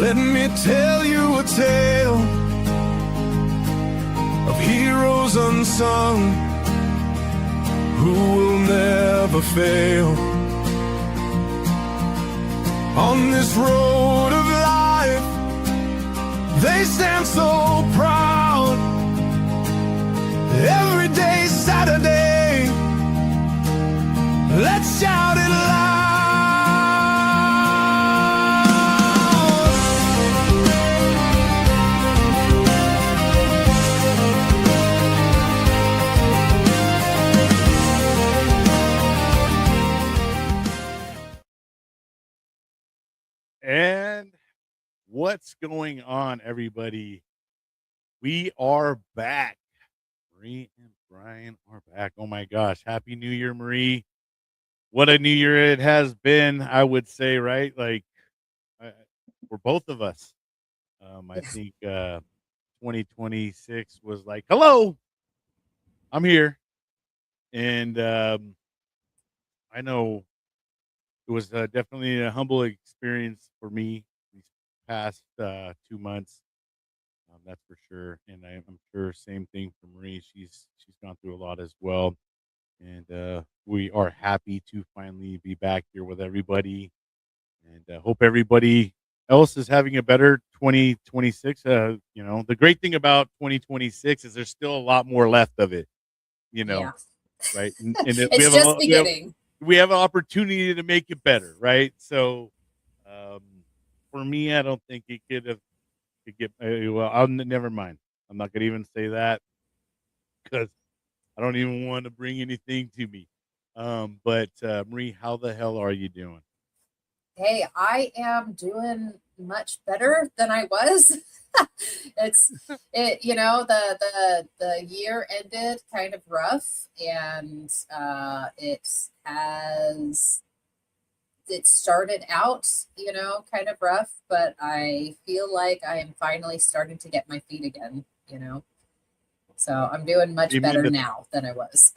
Let me tell you a tale of heroes unsung who will never fail. On this road of life, they stand so proud. Every day Saturday, let's shout it loud. And what's going on, everybody? We are back. Marie and Bryan are back. Oh my gosh. Happy New Year, Marie. What a new year it has been, I would say, right? Like, for both of us. I Yeah. think 2026 was like, hello, I'm here. And I know it was definitely a humble experience for me these past 2 months. That's for sure, and I'm sure same thing for Marie. She's gone through a lot as well, and we are happy to finally be back here with everybody, and hope everybody else is having a better 2026. The great thing about 2026 is there's still a lot more left of it. You know, Yeah. right? And we It's have a just lot, beginning. we have an opportunity to make it better, right? So, um, for me, I don't think it could get well. Never mind. I'm not gonna even say that because I don't even want to bring anything to me. But Marie, how the hell are you doing? Hey, I am doing much better than I was. it's the year ended kind of rough, and it started out, kind of rough, but I feel like I am finally starting to get my feet again. So I'm doing much Amen better to now than I was.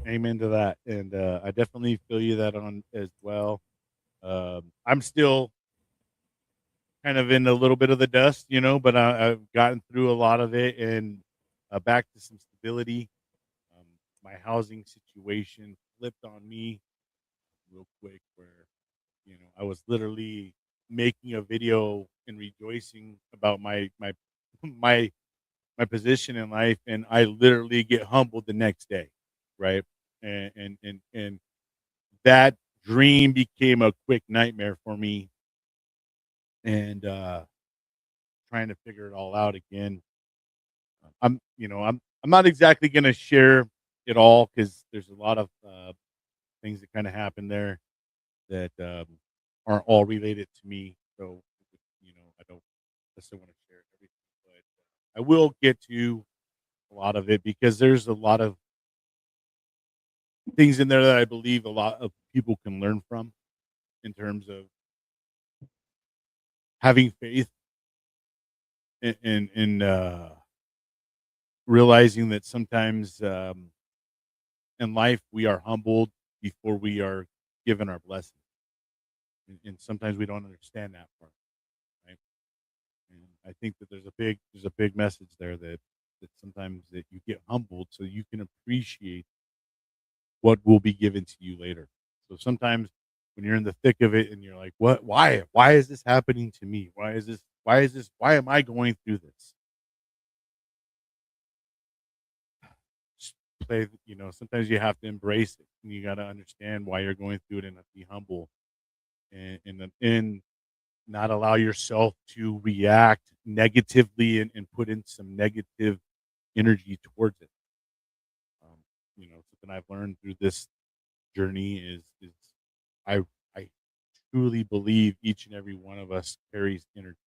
amen to that, and I definitely feel you that on as well. I'm still kind of in a little bit of the dust, but I've gotten through a lot of it and back to some stability. Um, my housing situation flipped on me real quick, where I was literally making a video and rejoicing about my my my position in life, and I literally get humbled the next day, right? And that dream became a quick nightmare for me, and trying to figure it all out again. I'm not exactly gonna share it all because there's a lot of things that kind of happen there that aren't all related to me. So, I don't necessarily want to share everything, but I will get to a lot of it because there's a lot of things in there that I believe a lot of people can learn from in terms of having faith and realizing that sometimes in life we are humbled before we are given our blessing, and sometimes we don't understand that part, right? And I think that there's a big message there that sometimes that you get humbled so you can appreciate what will be given to you later. So sometimes when you're in the thick of it and you're like, "What? Why is this happening to me? Why am I going through this?" Just sometimes you have to embrace it and you got to understand why you're going through it and be humble and not allow yourself to react negatively and put in some negative energy towards it. Um, something I've learned through this journey is I I truly believe each and every one of us carries energy.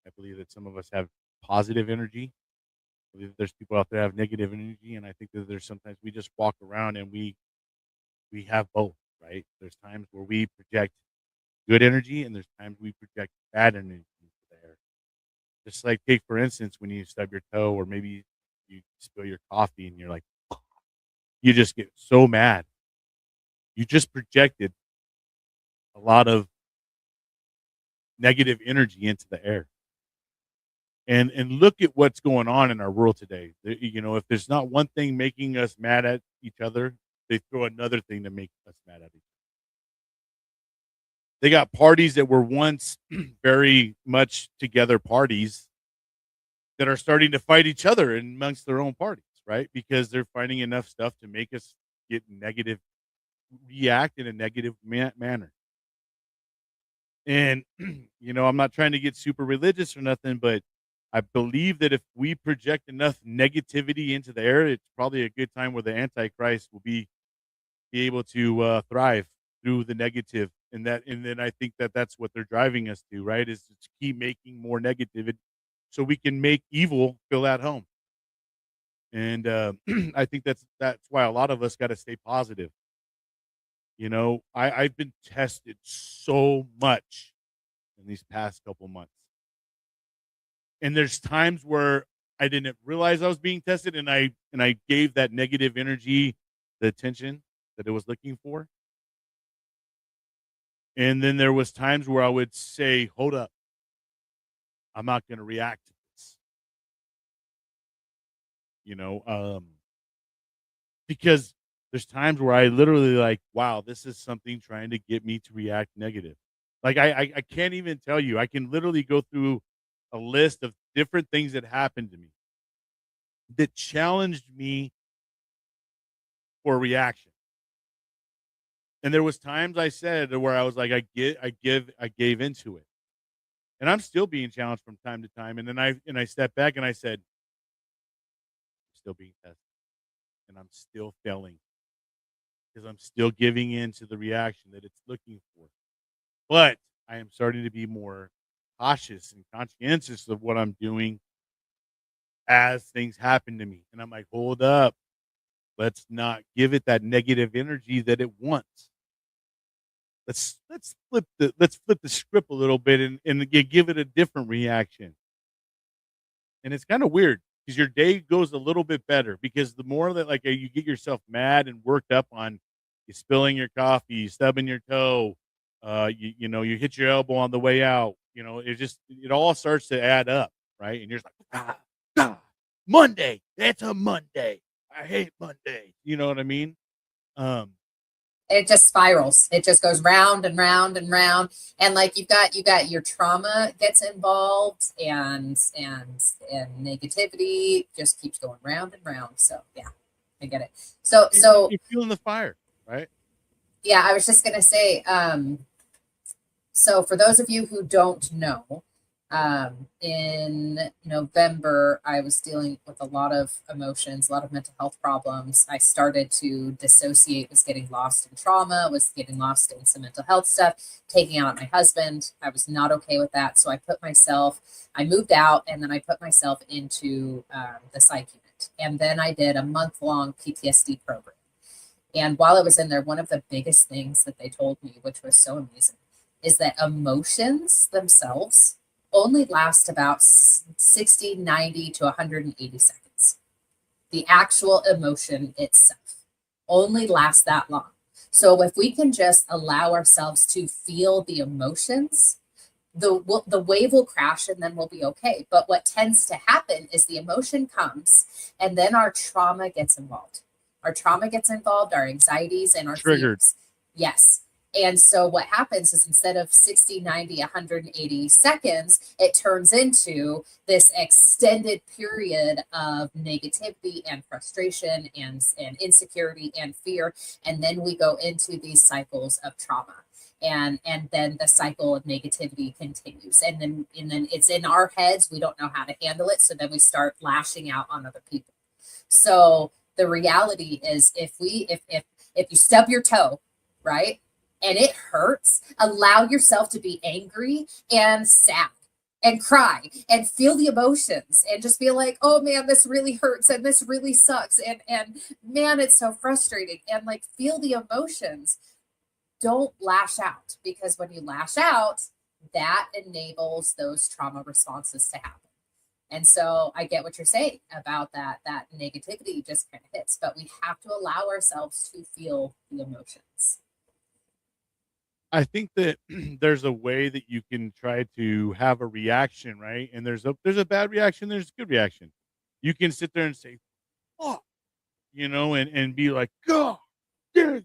I believe that some of us have positive energy. I believe that there's people out there that have negative energy, and I think that there's sometimes we just walk around and we have both, right? There's times where we project good energy, and there's times we project bad energy there. Just like take for instance when you stub your toe, or maybe you spill your coffee, and you're like, you just get so mad. You just projected a lot of negative energy into the air. And look at what's going on in our world today. If there's not one thing making us mad at each other, they throw another thing to make us mad at each other. They got parties that were once very much together parties that are starting to fight each other amongst their own parties, right? Because they're finding enough stuff to make us get negative, react in a negative manner. And, I'm not trying to get super religious or nothing, but I believe that if we project enough negativity into the air, it's probably a good time where the Antichrist will be able to thrive through the negative. And then I think that that's what they're driving us to, right? Is to keep making more negativity so we can make evil feel at home. And I think that's why a lot of us got to stay positive. I've been tested so much in these past couple months. And there's times where I didn't realize I was being tested and I gave that negative energy the attention that it was looking for. And then there was times where I would say, "Hold up. I'm not going to react to this." You know, because there's times where I literally like, wow, this is something trying to get me to react negative. Like I can't even tell you. I can literally go through a list of different things that happened to me that challenged me for reaction. And there was times I said where I was like, I gave into it. And I'm still being challenged from time to time. And then I stepped back and I said, I'm still being tested. And I'm still failing because I'm still giving in to the reaction that it's looking for. But I am starting to be more cautious and conscientious of what I'm doing as things happen to me. And I'm like, hold up. Let's not give it that negative energy that it wants. Let's flip the script a little bit and give it a different reaction. And it's kind of weird because your day goes a little bit better because the more that like you get yourself mad and worked up on you spilling your coffee, you stubbing your toe, you hit your elbow on the way out, it all starts to add up, right? And you're just like, Monday, it's a Monday. I hate Monday. You know what I mean? Um, It just spirals. It just goes round and round and round. And like you got your trauma gets involved and negativity just keeps going round and round. So yeah, I get it. So you're feeling the fire, right? yeah, I was just gonna say, so for those of you who don't know, in November, I was dealing with a lot of emotions, a lot of mental health problems. I started to dissociate, was getting lost in trauma, was getting lost in some mental health stuff, taking out my husband. I was not okay with that. So I moved out and then I put myself into the psych unit. And then I did a month-long PTSD program. And while I was in there, one of the biggest things that they told me, which was so amazing, is that emotions themselves only last about 60, 90 to 180 seconds. The actual emotion itself only lasts that long. So if we can just allow ourselves to feel the emotions, the wave will crash and then we'll be okay. But what tends to happen is the emotion comes and then our trauma gets involved. Our trauma gets involved, our anxieties and our Triggered. fears. Yes. And so what happens is instead of 60, 90, 180 seconds, it turns into this extended period of negativity and frustration and insecurity and fear. And then we go into these cycles of trauma. And then the cycle of negativity continues. And then it's in our heads. We don't know how to handle it. So then we start lashing out on other people. So the reality is if you stub your toe, right? And it hurts, allow yourself to be angry and sad and cry and feel the emotions and just be like, oh man, this really hurts and this really sucks. And man, it's so frustrating. And like feel the emotions. Don't lash out because when you lash out, that enables those trauma responses to happen. And so I get what you're saying about that negativity just kind of hits, but we have to allow ourselves to feel the emotions. I think that there's a way that you can try to have a reaction, right? And there's a bad reaction, there's a good reaction. You can sit there and say, "Fuck," and be like, "God, dang,"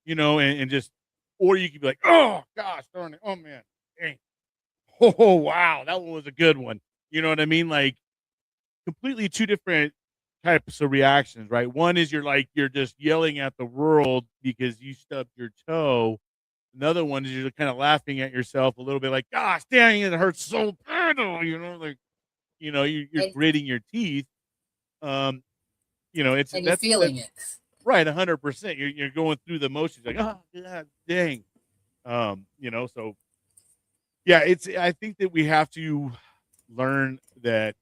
and just, or you could be like, "Oh gosh, darn it, oh man, dang, oh wow, that one was a good one." You know what I mean? Like completely two different types of reactions, right? One is you're just yelling at the world because you stubbed your toe. Another one is you're kind of laughing at yourself a little bit, like, "Gosh, dang, it hurts so bad," like you're and gritting your teeth. Um, it's and you're that's feeling it. right, 100%. You're going through the motions, like, "Oh, god, dang." So yeah, I think that we have to learn that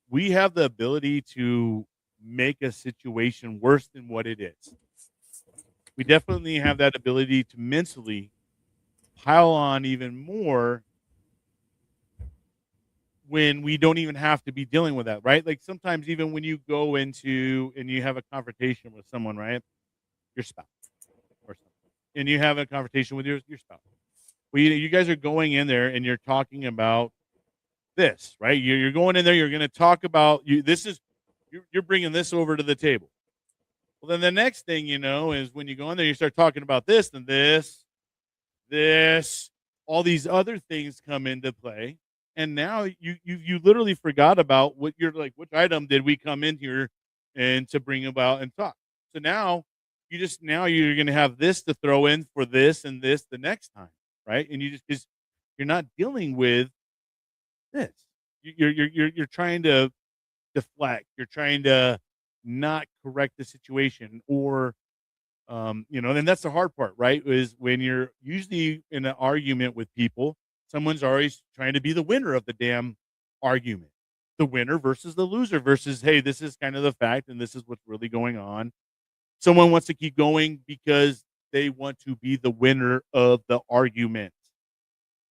we have the ability to make a situation worse than what it is. We definitely have that ability to mentally pile on even more when we don't even have to be dealing with that, right? Like sometimes even when you go into and you have a confrontation with someone, right? Your spouse or something. And you have a confrontation with your spouse. Well, you guys are going in there and you're talking about this, right? You're going in there, you're going to talk about you. You're bringing this over to the table. Well, then the next thing you know is when you go in there, you start talking about this and this, all these other things come into play. And now you literally forgot about what you're like, which item did we come in here and to bring about and talk. So now now you're gonna have this to throw in for this and this the next time, right? And you just because you're not dealing with this. You're trying to deflect, you're trying to not correct the situation or and that's the hard part, right? Is when you're usually in an argument with people, someone's always trying to be the winner of the damn argument. The winner versus the loser versus, hey, this is kind of the fact and this is what's really going on. Someone wants to keep going because they want to be the winner of the argument,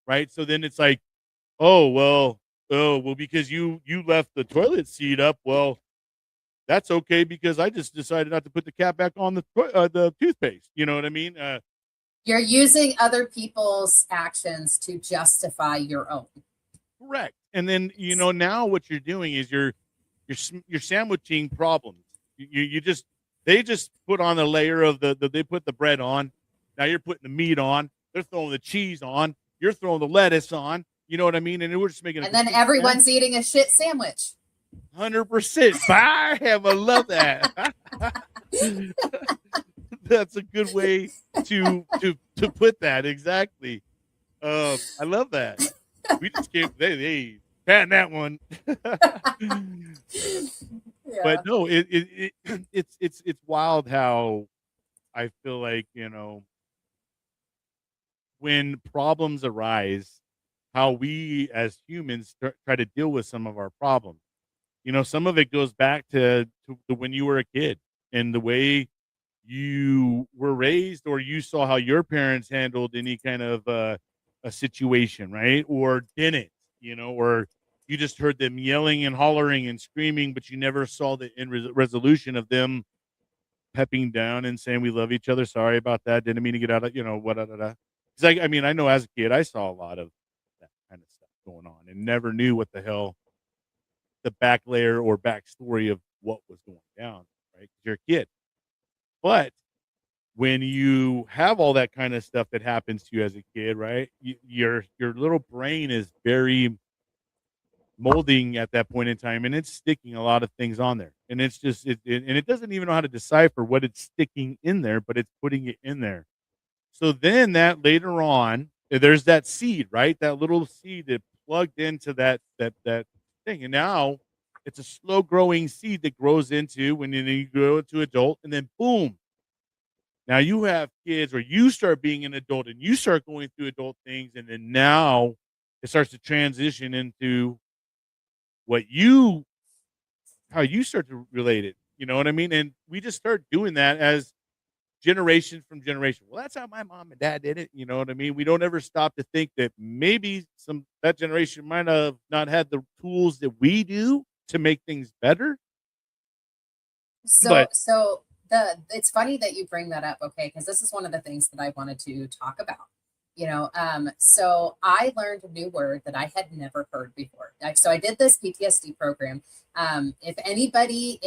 right? So then it's like, oh well, because you left the toilet seat up. Well, that's okay because I just decided not to put the cap back on the toothpaste. You know what I mean? You're using other people's actions to justify your own. Correct. And then now what you're doing is you're sandwiching problems. You just they just put on a layer of they put the bread on. Now you're putting the meat on. They're throwing the cheese on. You're throwing the lettuce on. You know what I mean? And we're just making a And then complete everyone's eating a shit sandwich. 100%. I love that. That's a good way to put that exactly. I love that. We just came they patting that one. Yeah. But no, it's wild how I feel like, when problems arise, how we as humans try to deal with some of our problems. Some of it goes back to when you were a kid and the way you were raised or you saw how your parents handled any kind of a situation, right? Or didn't, or you just heard them yelling and hollering and screaming, but you never saw the resolution of them pepping down and saying, "We love each other. Sorry about that. Didn't mean to get out of, what, da, da, da." 'Cause I mean, I know as a kid, I saw a lot of that kind of stuff going on and never knew what the hell the back layer or backstory of what was going down, right? 'Cause you're a kid. But when you have all that kind of stuff that happens to you as a kid, right? Your little brain is very molding at that point in time, and it's sticking a lot of things on there, and it's just and it doesn't even know how to decipher what it's sticking in there, but it's putting it in there. So then that later on, there's that seed, right? That little seed that plugged into that thing, and now it's a slow growing seed that grows into when you grow into adult, and then boom, now you have kids or you start being an adult and you start going through adult things, and then now it starts to transition into what you how you start to relate it. You know what I mean? And we just start doing that as generation from generation. Well, that's how my mom and dad did it. You know what I mean? We don't ever stop to think that maybe some that generation might have not had the tools that we do to make things better. So But so it's funny that you bring that up, okay, because this is one of the things that I wanted to talk about. So I learned a new word that I had never heard before. So I did this PTSD program. If anybody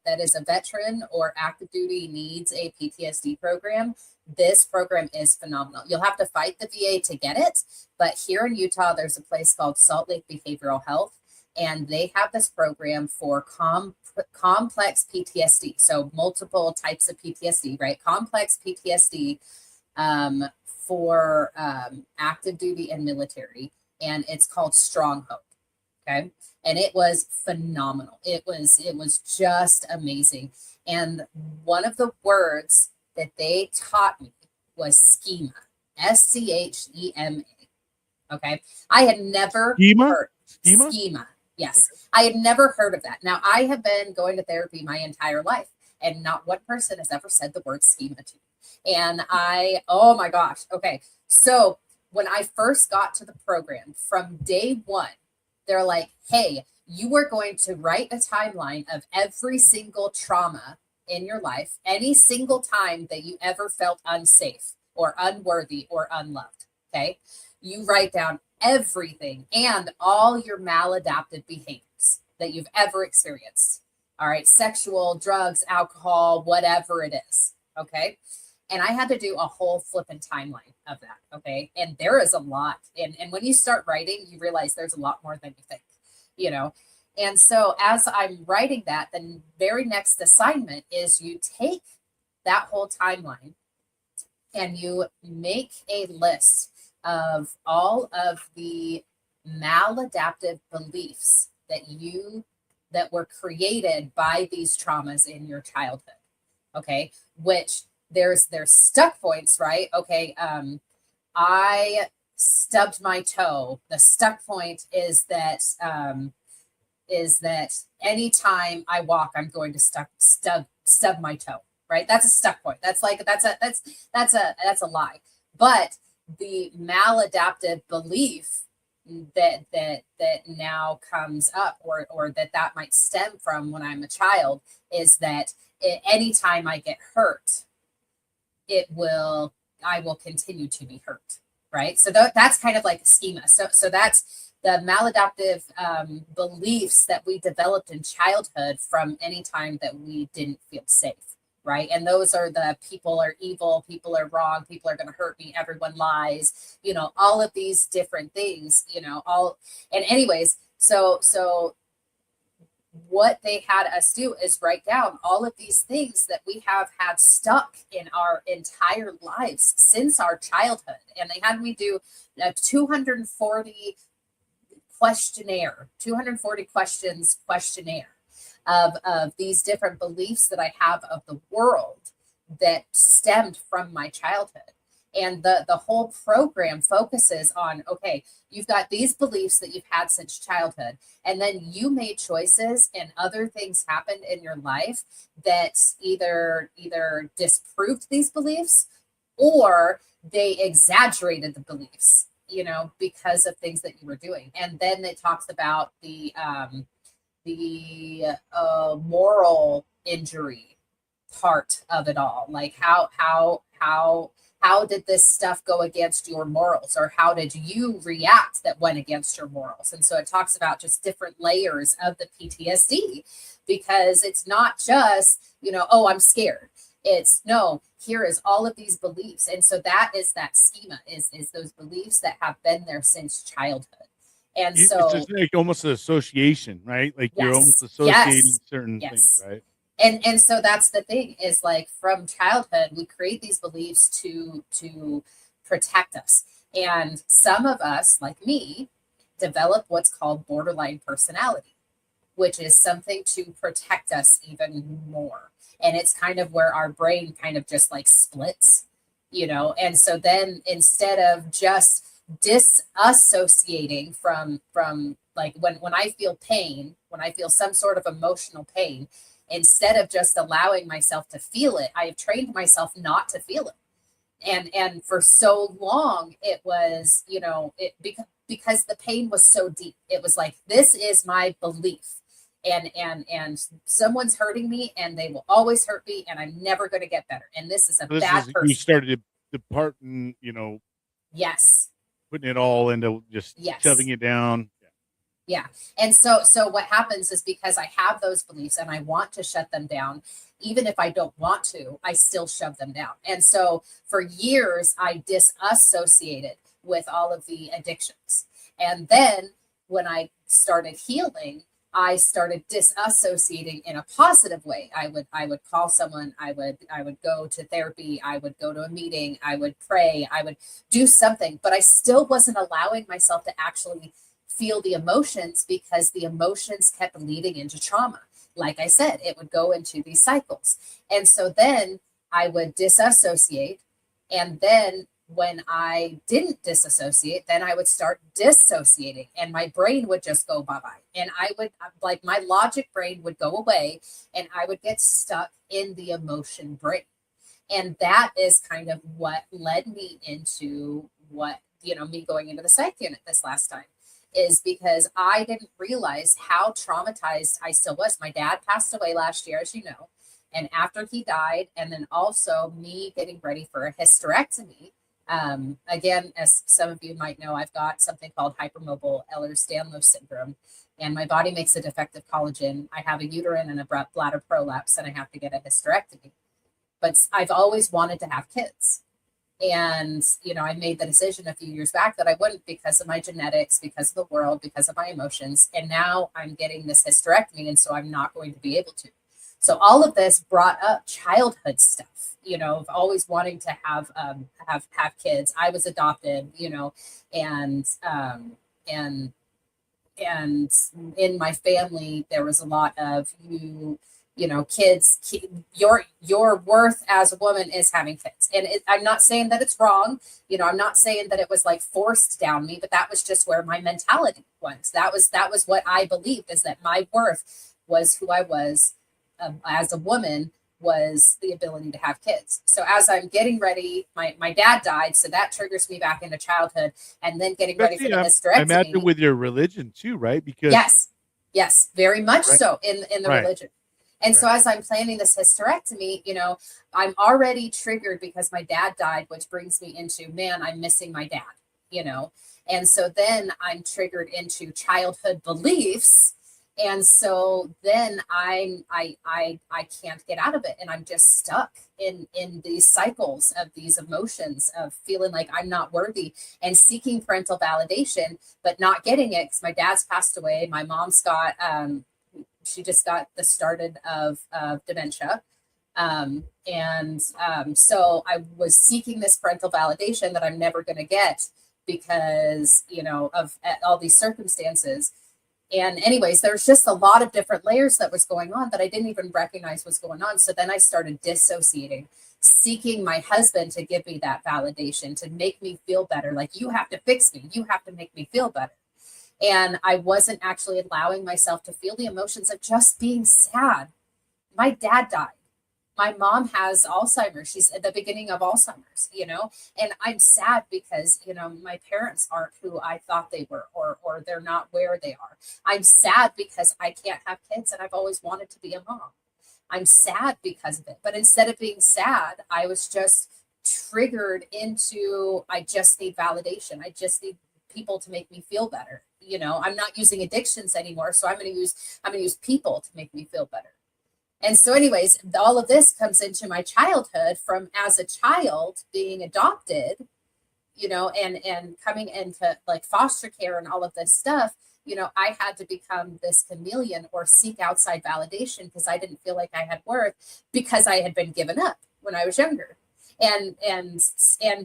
that is a veteran or active duty needs a PTSD program, this program is phenomenal. You'll have to fight the VA to get it, but here in Utah, there's a place called Salt Lake Behavioral Health, and they have this program for complex PTSD. So multiple types of PTSD, right? Complex PTSD for active duty and military, and it's called Stronghold. Okay, and it was phenomenal. It was just amazing. And one of the words that they taught me was schema, schema. Okay, I had never heard schema. Yes, okay. I had never heard of that. Now, I have been going to therapy my entire life, and not one person has ever said the word schema to me. And oh my gosh. Okay. So when I first got to the program, from day one, they're like, hey, you are going to write a timeline of every single trauma in your life, any single time that you ever felt unsafe or unworthy or unloved. Okay. You write down everything and all your maladaptive behaviors that you've ever experienced. All right. Sexual, drugs, alcohol, whatever it is. Okay. And I had to do a whole flipping timeline of that. Okay. And there is a lot. And when you start writing, you realize there's a lot more than you think, And so as I'm writing that, the very next assignment is you take that whole timeline and you make a list of all of the maladaptive beliefs that were created by these traumas in your childhood. Okay. Which there's stuck points, right? Okay. I stubbed my toe. The stuck point is that anytime I walk, I'm going to stub my toe, right? That's a stuck point. That's a lie. But the maladaptive belief that now comes up, or that might stem from when I'm a child, is that anytime I get hurt, I will continue to be hurt, right? So that's kind of like a schema. So that's the maladaptive beliefs that we developed in childhood from any time that we didn't feel safe, right? And those are the people are evil, people are wrong, people are going to hurt me, everyone lies, all of these different things, and anyways, so what they had us do is write down all of these things that we have had stuck in our entire lives since our childhood. And they had me do a 240 questions questionnaire of these different beliefs that I have of the world that stemmed from my childhood. And the whole program focuses on, okay, you've got these beliefs that you've had since childhood, and then you made choices and other things happened in your life that either disproved these beliefs or they exaggerated the beliefs, because of things that you were doing. And then it talks about the moral injury part of it all, like how did this stuff go against your morals, or how did you react that went against your morals? And so it talks about just different layers of the PTSD, because it's not just, oh, I'm scared. It's no, here is all of these beliefs. And so that is that schema, is those beliefs that have been there since childhood. And so it's just like almost an association, right? Like yes, you're almost associating yes, certain yes. things, right? And so that's the thing, is like from childhood, we create these beliefs to protect us. And some of us, like me, develop what's called borderline personality, which is something to protect us even more. And it's kind of where our brain kind of just like splits, and so then instead of just disassociating from like when I feel pain, when I feel some sort of emotional pain, instead of just allowing myself to feel it, I have trained myself not to feel it. And for so long, it was, because the pain was so deep. It was like, this is my belief. and someone's hurting me, and they will always hurt me, and I'm never going to get better. And this is a This bad is, person. you started departing, Yes. putting it all into just Yes. shoving it down. Yeah. And so what happens is, because I have those beliefs and I want to shut them down, even if I don't want to, I still shove them down. And so for years, I disassociated with all of the addictions. And then when I started healing, I started disassociating in a positive way. I would call someone, I would go to therapy, I would go to a meeting, I would pray, I would do something, but I still wasn't allowing myself to actually feel the emotions, because the emotions kept leading into trauma. Like I said, it would go into these cycles. And so then I would disassociate. And then when I didn't disassociate, then I would start dissociating, and my brain would just go bye-bye. And I would, like, my logic brain would go away, and I would get stuck in the emotion brain. And that is kind of what led me into what, me going into the psych unit this last time, is because I didn't realize how traumatized I still was. My dad passed away last year, as you know, and after he died, and then also me getting ready for a hysterectomy. Again, as some of you might know, I've got something called hypermobile Ehlers-Danlos syndrome, and my body makes a defective collagen. I have a uterine and a bladder prolapse, and I have to get a hysterectomy. But I've always wanted to have kids. And, I made the decision a few years back that I wouldn't, because of my genetics, because of the world, because of my emotions. And now I'm getting this hysterectomy, and so I'm not going to be able to. So all of this brought up childhood stuff, of always wanting to have kids. I was adopted, and in my family, there was a lot of kids, your worth as a woman is having kids. And I'm not saying that it's wrong. I'm not saying that it was like forced down me, but that was just where my mentality was. That was what I believed, is that my worth was who I was as a woman, was the ability to have kids. So as I'm getting ready, my dad died, so that triggers me back into childhood, and then getting ready for the hysterectomy. I imagine with your religion too, right? Because yes, very much right. so in the religion. And so as I'm planning this hysterectomy, I'm already triggered because my dad died, which brings me into, man, I'm missing my dad, And so then I'm triggered into childhood beliefs. And so then I can't get out of it. And I'm just stuck in these cycles of these emotions of feeling like I'm not worthy and seeking parental validation, but not getting it, because my dad's passed away. My mom's got, she just got the started of dementia. So I was seeking this parental validation that I'm never going to get because, of all these circumstances. And anyways, there's just a lot of different layers that was going on that I didn't even recognize was going on. So then I started dissociating, seeking my husband to give me that validation, to make me feel better. Like, you have to fix me. You have to make me feel better. And I wasn't actually allowing myself to feel the emotions of just being sad. My dad died. My mom has Alzheimer's. She's at the beginning of Alzheimer's, and I'm sad because, my parents aren't who I thought they were, or they're not where they are. I'm sad because I can't have kids, and I've always wanted to be a mom. I'm sad because of it. But instead of being sad, I was just triggered into, I just need validation. I just need people to make me feel better. I'm not using addictions anymore. So I'm going to use people to make me feel better. And so anyways, all of this comes into my childhood, from as a child being adopted, and coming into like foster care and all of this stuff. I had to become this chameleon or seek outside validation because I didn't feel like I had worth, because I had been given up when I was younger, and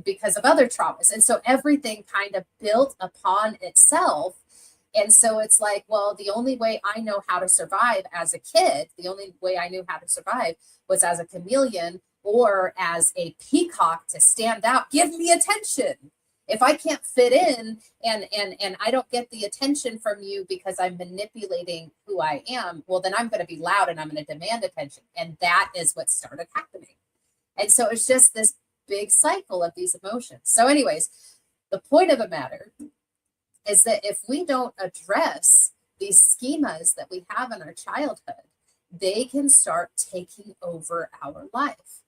because of other traumas. And so everything kind of built upon itself. And so it's like, well, the only way I know how to survive as a kid, the only way I knew how to survive was as a chameleon or as a peacock to stand out. Give me attention. If I can't fit in and I don't get the attention from you because I'm manipulating who I am, well, then I'm going to be loud and I'm going to demand attention. And that is what started happening. And so it's just this big cycle of these emotions. So anyways, the point of the matter is that if we don't address these schemas that we have in our childhood, they can start taking over our life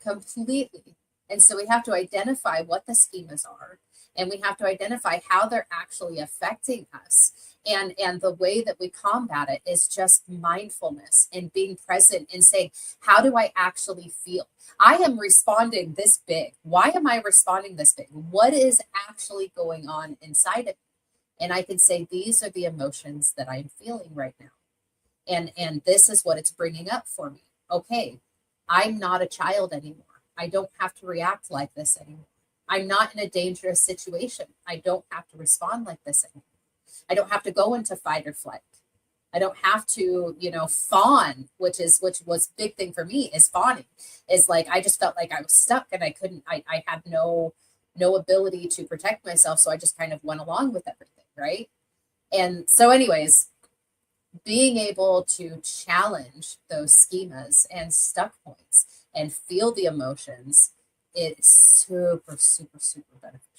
completely. And so we have to identify what the schemas are, and we have to identify how they're actually affecting us. And the way that we combat it is just mindfulness and being present and saying, how do I actually feel? I am responding this big. Why am I responding this big? What is actually going on inside of me? And I can say, these are the emotions that I'm feeling right now. And this is what it's bringing up for me. Okay, I'm not a child anymore. I don't have to react like this anymore. I'm not in a dangerous situation. I don't have to respond like this anymore. I don't have to go into fight or flight. I don't have to, fawn, which was big thing for me is fawning. Is like I just felt like I was stuck and I couldn't, I had no ability to protect myself. So I just kind of went along with everything, right? And so, anyways, being able to challenge those schemas and stuck points and feel the emotions, it's super, super, super beneficial.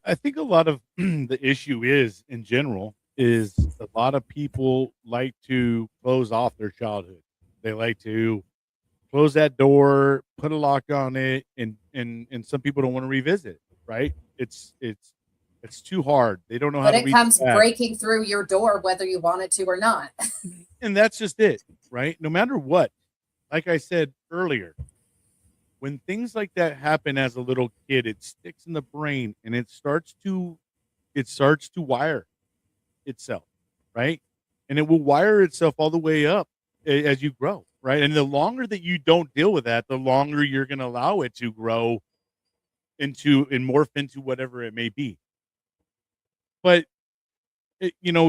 I think a lot of the issue is in general is a lot of people like to close off their childhood. They like to close that door, put a lock on it, and some people don't want to revisit. Right? It's too hard. They don't know how But to it reach comes back, breaking through your door, whether you want it to or not. and that's just it. Right? No matter what, like I said earlier, when things like that happen as a little kid, it sticks in the brain and it starts to wire itself, right? And it will wire itself all the way up as you grow, right? And the longer that you don't deal with that, the longer you're going to allow it to grow into and morph into whatever it may be. But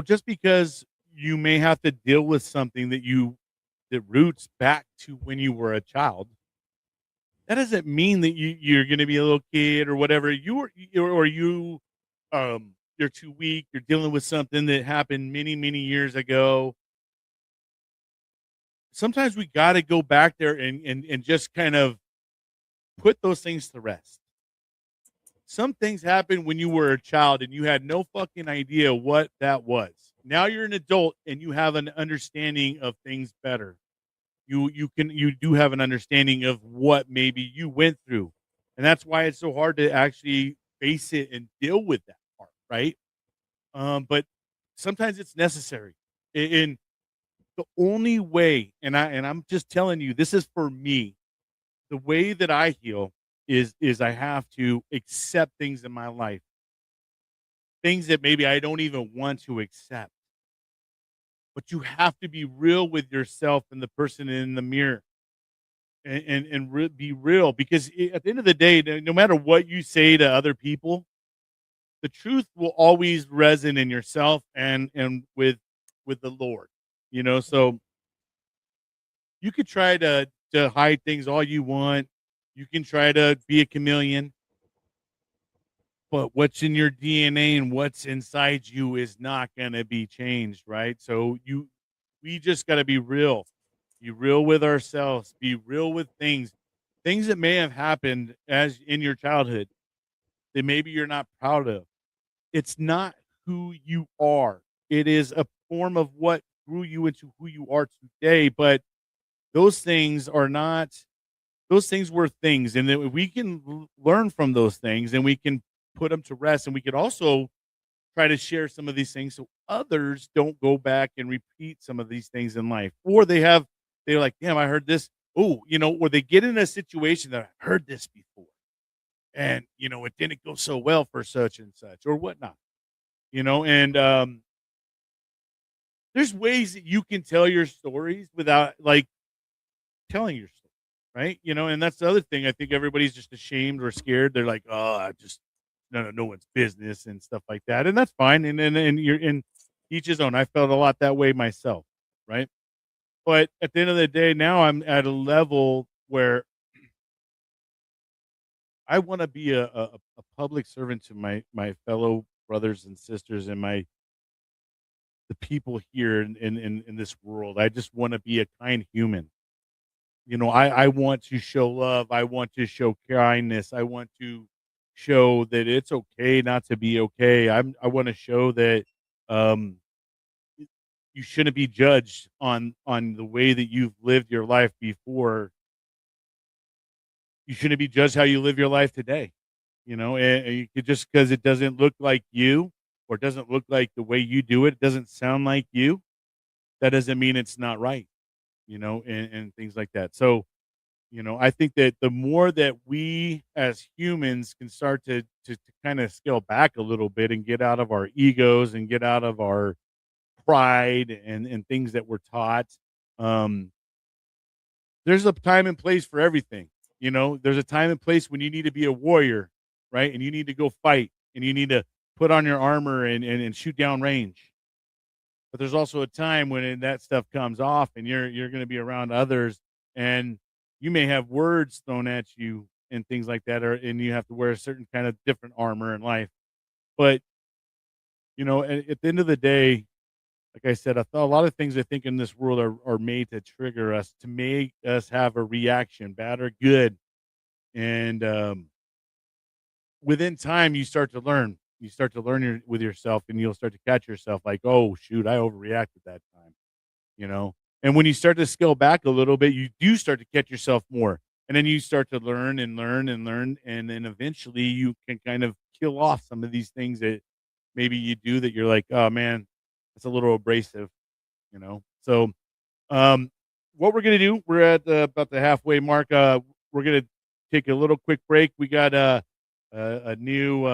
just because you may have to deal with something that roots back to when you were a child, that doesn't mean that you're going to be a little kid or whatever. You're too weak. You're dealing with something that happened many, many years ago. Sometimes we got to go back there and just kind of put those things to rest. Some things happened when you were a child and you had no fucking idea what that was. Now you're an adult and you have an understanding of things better. You do have an understanding of what maybe you went through, and that's why it's so hard to actually face it and deal with that part, right? But sometimes it's necessary. And the only way, and I'm just telling you, this is for me. The way that I heal is I have to accept things in my life, things that maybe I don't even want to accept. But you have to be real with yourself and the person in the mirror, and be real, because at the end of the day, no matter what you say to other people, the truth will always resonate in yourself and with the Lord. So you could try to hide things all you want. You can try to be a chameleon, but what's in your DNA and what's inside you is not going to be changed, right? So we just got to be real. Be real with ourselves. Be real with things that may have happened as in your childhood that maybe you're not proud of. It's not who you are. It is a form of what grew you into who you are today. But those things are not, those things were things. And then we can learn from those things and we can put them to rest. And we could also try to share some of these things so others don't go back and repeat some of these things in life. Or they're like, damn, I heard this. Oh, or they get in a situation that I heard this before. And, it didn't go so well for such and such or whatnot, and there's ways that you can tell your stories without like telling your story, right? And that's the other thing. I think everybody's just ashamed or scared. They're like, oh, I just no one's business and stuff like that. And that's fine. And you're in each his own. I felt a lot that way myself, right? But at the end of the day, now I'm at a level where I want to be a public servant to my fellow brothers and sisters and the people here in this world. I just want to be a kind human. I want to show love. I want to show kindness. I want to show that it's okay not to be okay. I want to show that um you shouldn't be judged on the way that you've lived your life before. You shouldn't be judged how you live your life today. And you could, just because it doesn't look like you, or doesn't look like the way you do it, it doesn't sound like you, that doesn't mean it's not right, and things like that. So, I think that the more that we as humans can start to kind of scale back a little bit and get out of our egos and get out of our pride and things that we're taught, um, there's a time and place for everything. There's a time and place when you need to be a warrior, right? And you need to go fight, and you need to put on your armor and shoot down range. But there's also a time when that stuff comes off, and you're going to be around others, and you may have words thrown at you and things like that, and you have to wear a certain kind of different armor in life. But at the end of the day, like I said, I thought a lot of things I think in this world are made to trigger us, to make us have a reaction, bad or good. And within time, you start to learn. You start to learn with yourself, and you'll start to catch yourself like, oh, shoot, I overreacted that time. And when you start to scale back a little bit, you do start to catch yourself more. And then you start to learn and learn and learn. And then eventually you can kind of kill off some of these things that maybe you do that you're like, oh, man, it's a little abrasive. So, what we're gonna do, we're at about the halfway mark. We're gonna take a little quick break. We got a new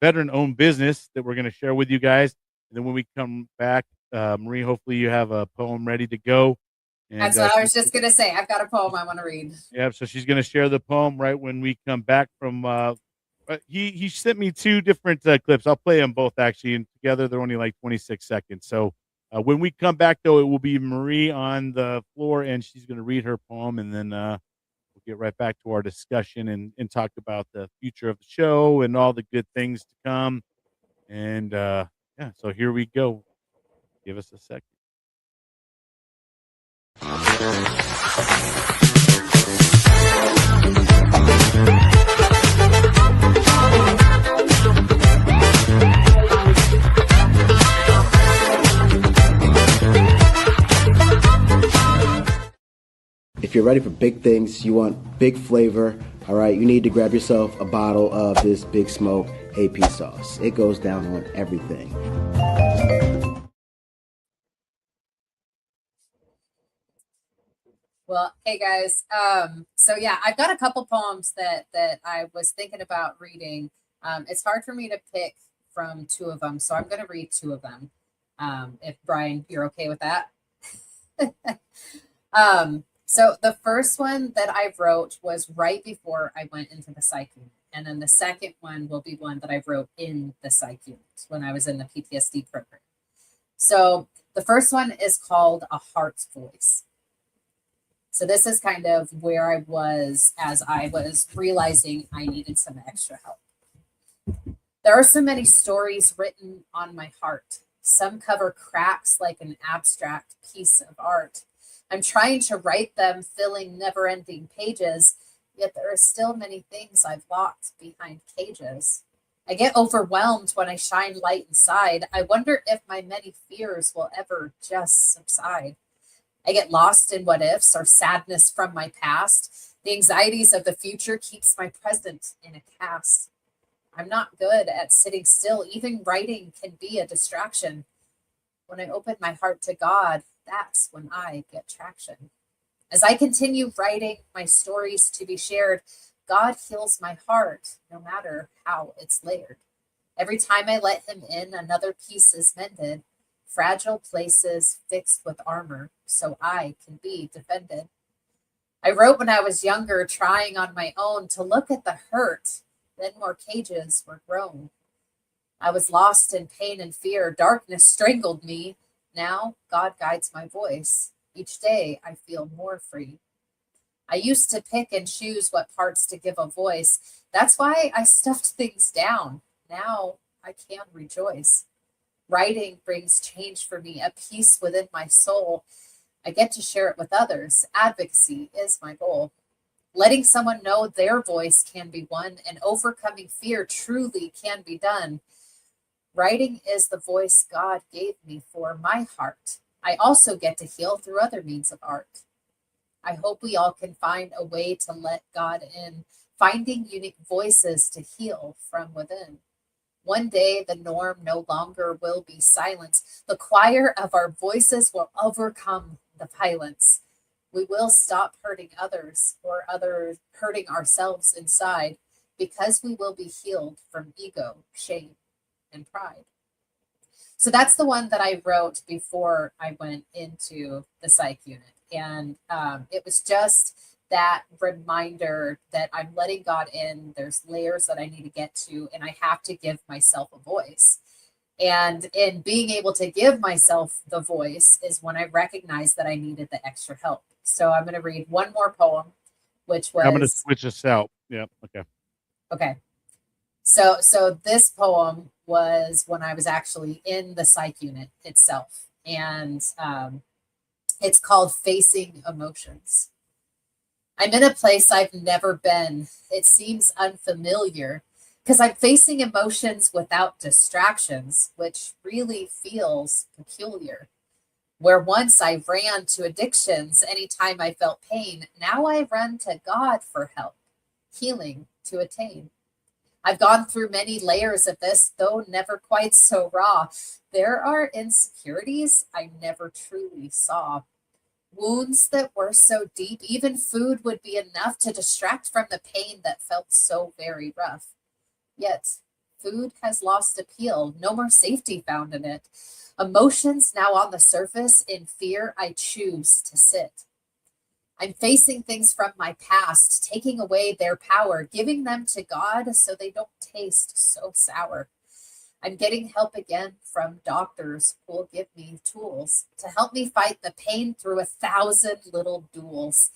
veteran-owned business that we're gonna share with you guys. And then when we come back, Marie, hopefully you have a poem ready to go. And That's what I was just gonna say. I've got a poem I want to read. Yeah, so she's gonna share the poem right when we come back from. He sent me two different clips. I'll play them both actually, and together they're only like 26 seconds. So when we come back, though, it will be Marie on the floor, and she's going to read her poem, and then we'll get right back to our discussion and talk about the future of the show and all the good things to come. And yeah, so here we go. Give us a second. If you're ready for big things, you want big flavor, all right, you need to grab yourself a bottle of this Big Smoke AP sauce. It goes down on everything. Well, hey guys. So yeah, I've got a couple poems that I was thinking about reading. It's hard for me to pick from two of them, so I'm going to read two of them. If Bryan, you're okay with that. So the first one that I wrote was right before I went into the psych unit. And then the second one will be one that I wrote in the psych unit when I was in the PTSD program. So the first one is called A Heart's Voice. So this is kind of where I was as I was realizing I needed some extra help. There are so many stories written on my heart. Some cover cracks like an abstract piece of art. I'm trying to write them, filling never-ending pages, yet there are still many things I've locked behind cages. I get overwhelmed when I shine light inside. I wonder if my many fears will ever just subside. I get lost in what ifs or sadness from my past. The anxieties of the future keeps my present in a cast. I'm not good at sitting still. Even writing can be a distraction. When I open my heart to God, that's when I get traction. As I continue writing my stories to be shared, God heals my heart, no matter how it's layered. Every time I let him in, another piece is mended. Fragile places fixed with armor, so I can be defended. I wrote when I was younger, trying on my own to look at the hurt. Then more cages were grown. I was lost in pain and fear. Darkness strangled me. Now God guides my voice. Each day I feel more free. I used to pick and choose what parts to give a voice. That's why I stuffed things down. Now I can rejoice. Writing brings change for me, a peace within my soul. I get to share it with others. Advocacy is my goal. Letting someone know their voice can be won and overcoming fear truly can be done. Writing is the voice God gave me for my heart. I also get to heal through other means of art. I hope we all can find a way to let God in, finding unique voices to heal from within. One day, the norm no longer will be silence. The choir of our voices will overcome the violence. We will stop hurting others or others hurting ourselves inside because we will be healed from ego, shame, and pride. So that's the one that I wrote before I went into the psych unit. And it was just that reminder that I'm letting God in. There's layers that I need to get to, and I have to give myself a voice. And in being able to give myself the voice is when I recognized that I needed the extra help. So I'm going to read one more poem, which I'm going to was switch us out. Yeah. Okay. okay. So this poem was when I was actually in the psych unit itself, and it's called Facing Emotions. I'm in a place I've never been. It seems unfamiliar because I'm facing emotions without distractions, which really feels peculiar. Where once I ran to addictions anytime I felt pain, now I run to God for help, healing to attain. I've gone through many layers of this, though never quite so raw. There are insecurities I never truly saw. Wounds that were so deep, even food would be enough to distract from the pain that felt so very rough. Yet, food has lost appeal, no more safety found in it. Emotions now on the surface, in fear I choose to sit. I'm facing things from my past, taking away their power, giving them to God so they don't taste so sour. I'm getting help again from doctors who will give me tools to help me fight the pain through 1,000 little duels.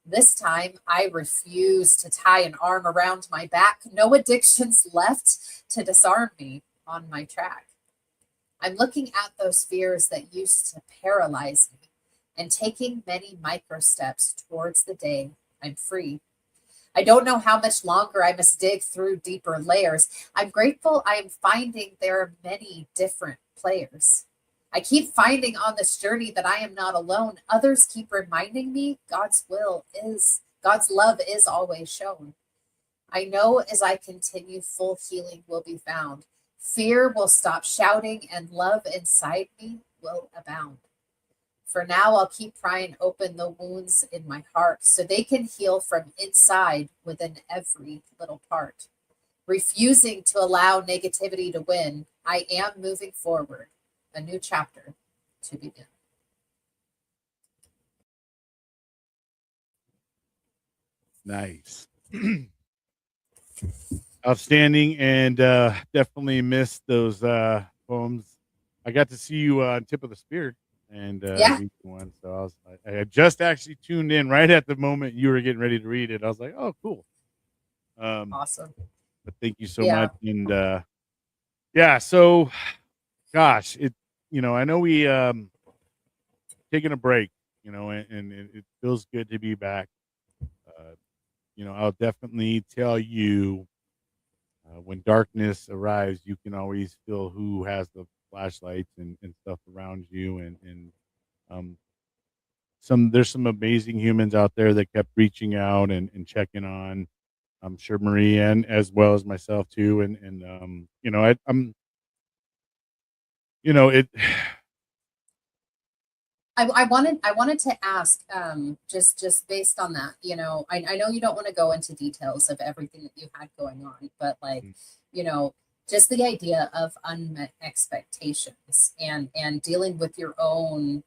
This time, I refuse to tie an arm around my back. No addictions left to disarm me on my track. I'm looking at those fears that used to paralyze me and taking many micro steps towards the day I'm free. I don't know how much longer I must dig through deeper layers. I'm grateful I am finding there are many different players. I keep finding on this journey that I am not alone. Others keep reminding me God's love is always shown. I know as I continue, full healing will be found. Fear will stop shouting and love inside me will abound. For now, I'll keep prying open the wounds in my heart so they can heal from inside within every little part. Refusing to allow negativity to win, I am moving forward, a new chapter to begin. Nice. Outstanding, and definitely missed those poems. I got to see you on Tip of the Spear and read one, so I had just actually tuned in right at the moment you were getting ready to read it. I was like, oh, cool. Awesome. But thank you so much, and yeah. So, gosh, I know we taking a break, and it feels good to be back. I'll definitely tell you. When darkness arrives, you can always feel who has the flashlights and stuff around you, and there's some amazing humans out there that kept reaching out and checking on. I'm sure Marie and as well as myself too, and I'm it. I wanted to ask, just based on that, I know you don't want to go into details of everything that you had going on, but just the idea of unmet expectations and dealing with your own,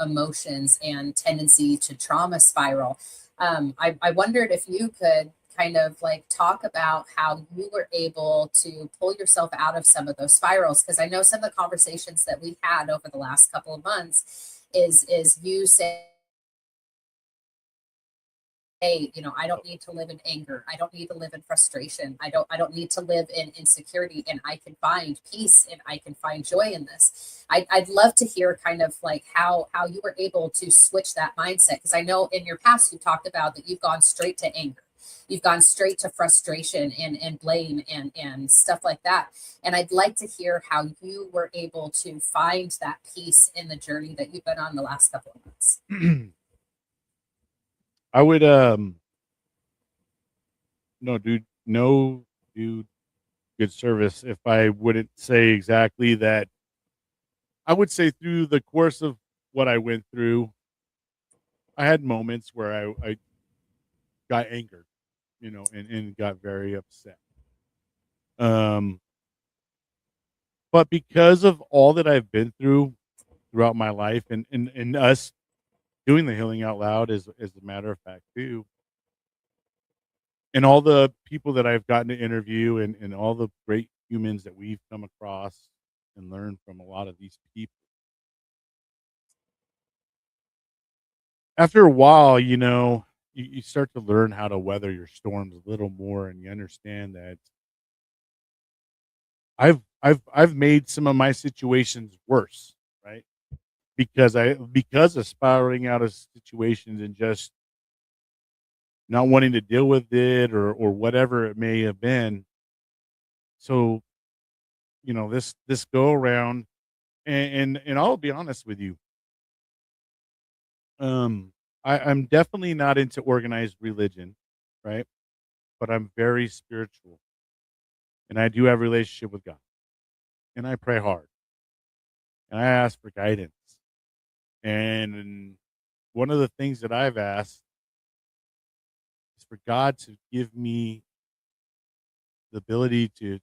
emotions and tendency to trauma spiral. I wondered if you could kind of talk about how you were able to pull yourself out of some of those spirals, because I know some of the conversations that we had over the last couple of months is you say, hey, I don't need to live in anger. I don't need to live in frustration. I don't need to live in insecurity, and I can find peace and I can find joy in this. I'd love to hear kind of how you were able to switch that mindset, because I know in your past you talked about that you've gone straight to anger. you've gone straight to frustration and blame and stuff like that. And I'd like to hear how you were able to find that peace in the journey that you've been on the last couple of months. I would no do good service if I wouldn't say exactly that. I would say through the course of what I went through, I had moments where I got angered, and got very upset. Um, but because of all that I've been through throughout my life, and us doing the healing out loud as a matter of fact too, and all the people that I've gotten to interview, and all the great humans that we've come across and learned from a lot of these people. After a while, you start to learn how to weather your storms a little more, and you understand that I've made some of my situations worse, right? Because of spiraling out of situations and just not wanting to deal with it, or whatever it may have been. So, this go around, and I'll be honest with you. I'm definitely not into organized religion, right? But I'm very spiritual, and I do have a relationship with God, and I pray hard, and I ask for guidance. And one of the things that I've asked is for God to give me the ability to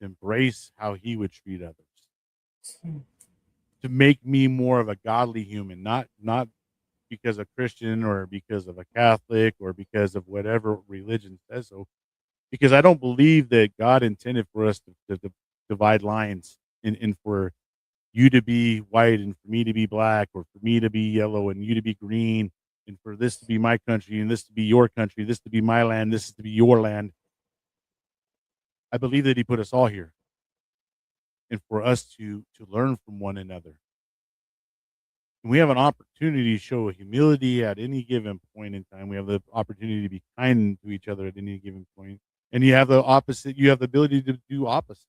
embrace how He would treat others, to make me more of a godly human, not because a Christian or because of a Catholic or because of whatever religion says so. Because I don't believe that God intended for us to divide lines, and for you to be white and for me to be black, or for me to be yellow and you to be green, and for this to be my country and this to be your country, this to be my land, this to be your land. I believe that He put us all here, and for us to learn from one another. And we have an opportunity to show humility at any given point in time. We have the opportunity to be kind to each other at any given point. And you have the opposite. You have the ability to do opposite.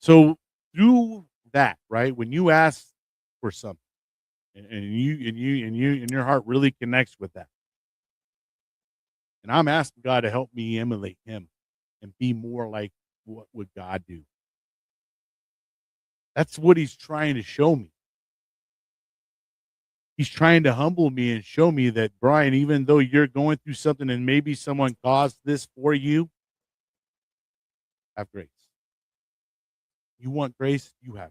So through that, right, when you ask for something, and your heart really connects with that, and I'm asking God to help me emulate Him and be more like what would God do. That's what He's trying to show me. He's trying to humble me and show me that, Bryan, even though you're going through something and maybe someone caused this for you, have grace. You want grace? You have.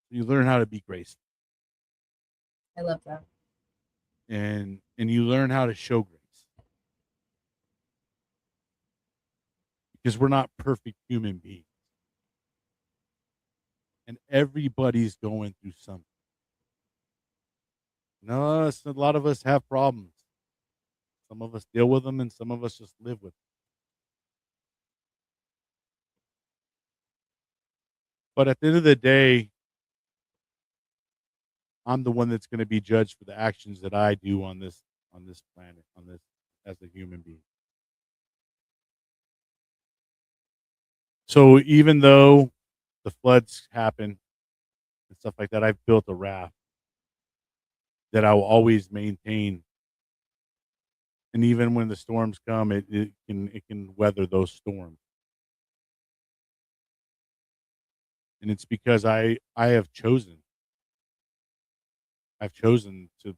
You learn how to be graceful, I love that. and you learn how to show grace, because we're not perfect human beings, and everybody's going through something. No, a lot of us have problems. Some of us deal with them, and some of us just live with them. But at the end of the day, I'm the one that's going to be judged for the actions that I do on this planet, as a human being. So even though the floods happen and stuff like that, I've built a raft that I will always maintain. And even when the storms come, it can weather those storms. And it's because I've chosen to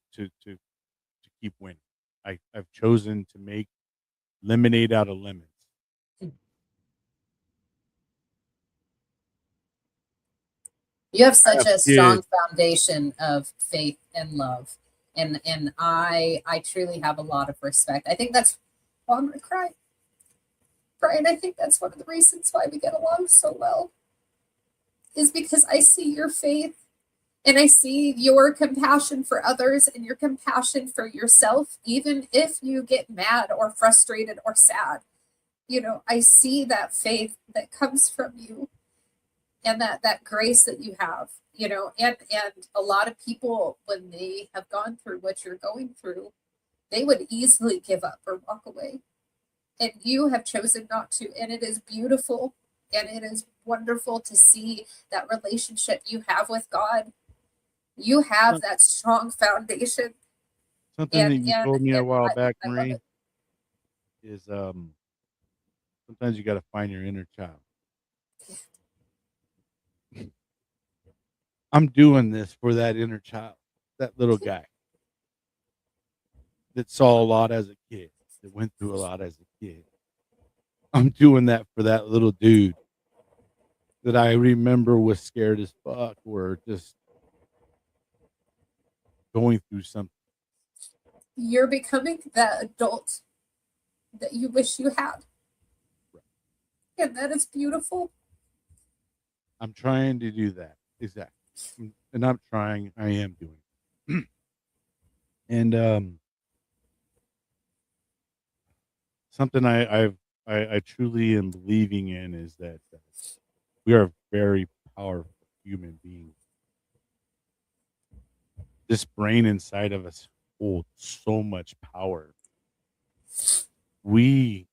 keep winning. I've chosen to make lemonade out of lemons. You have I such have a strong kids. foundation of faith and love. And I truly have a lot of respect. I think that's, oh, I'm gonna cry. Bryan, I think that's one of the reasons why we get along so well, is because I see your faith and I see your compassion for others and your compassion for yourself, even if you get mad or frustrated or sad. I see that faith that comes from you, and that grace that you have. you know, and a lot of people, when they have gone through what you're going through, they would easily give up or walk away, and you have chosen not to, and it is beautiful, and it is wonderful to see that relationship you have with God. You have Some- that strong foundation, Something that you and told me a while back, I love Marie, it. is sometimes you got to find your inner child. I'm doing this for that inner child, that little guy that saw a lot as a kid, that went through a lot as a kid. I'm doing that for that little dude that I remember was scared as fuck or just going through something. You're becoming that adult that you wish you had, and that is beautiful. I'm trying to do that. Exactly. And I'm trying, I am doing it. And something I truly am believing in is that we are very powerful human beings. This brain inside of us holds so much power. We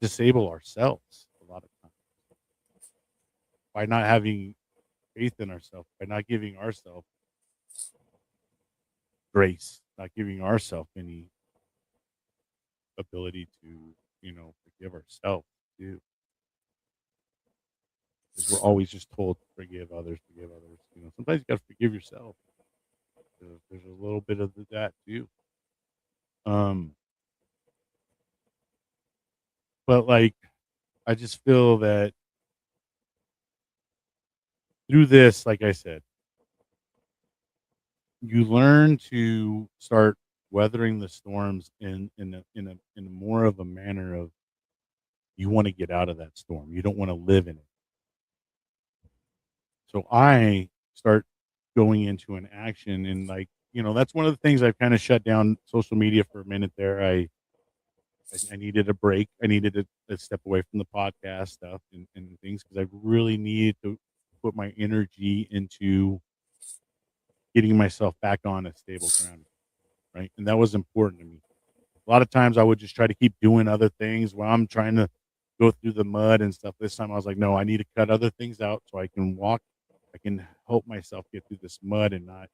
disable ourselves a lot of times by not having faith in ourselves, by not giving ourselves grace, not giving ourselves any ability to, forgive ourselves too. Because we're always just told to forgive others, forgive others. Sometimes you got to forgive yourself. There's a little bit of that too. Um, but like, I just feel that through this, like I said, you learn to start weathering the storms in a more of a manner of you want to get out of that storm. You don't want to live in it. So I start going into an action and that's one of the things I've kind of shut down social media for a minute there. I needed a break. I needed to step away from the podcast stuff and things because I really needed to put my energy into getting myself back on a stable ground, right? And that was important to me. A lot of times I would just try to keep doing other things while I'm trying to go through the mud and stuff. This time I was like, no, I need to cut other things out so I can walk. I can help myself get through this mud and not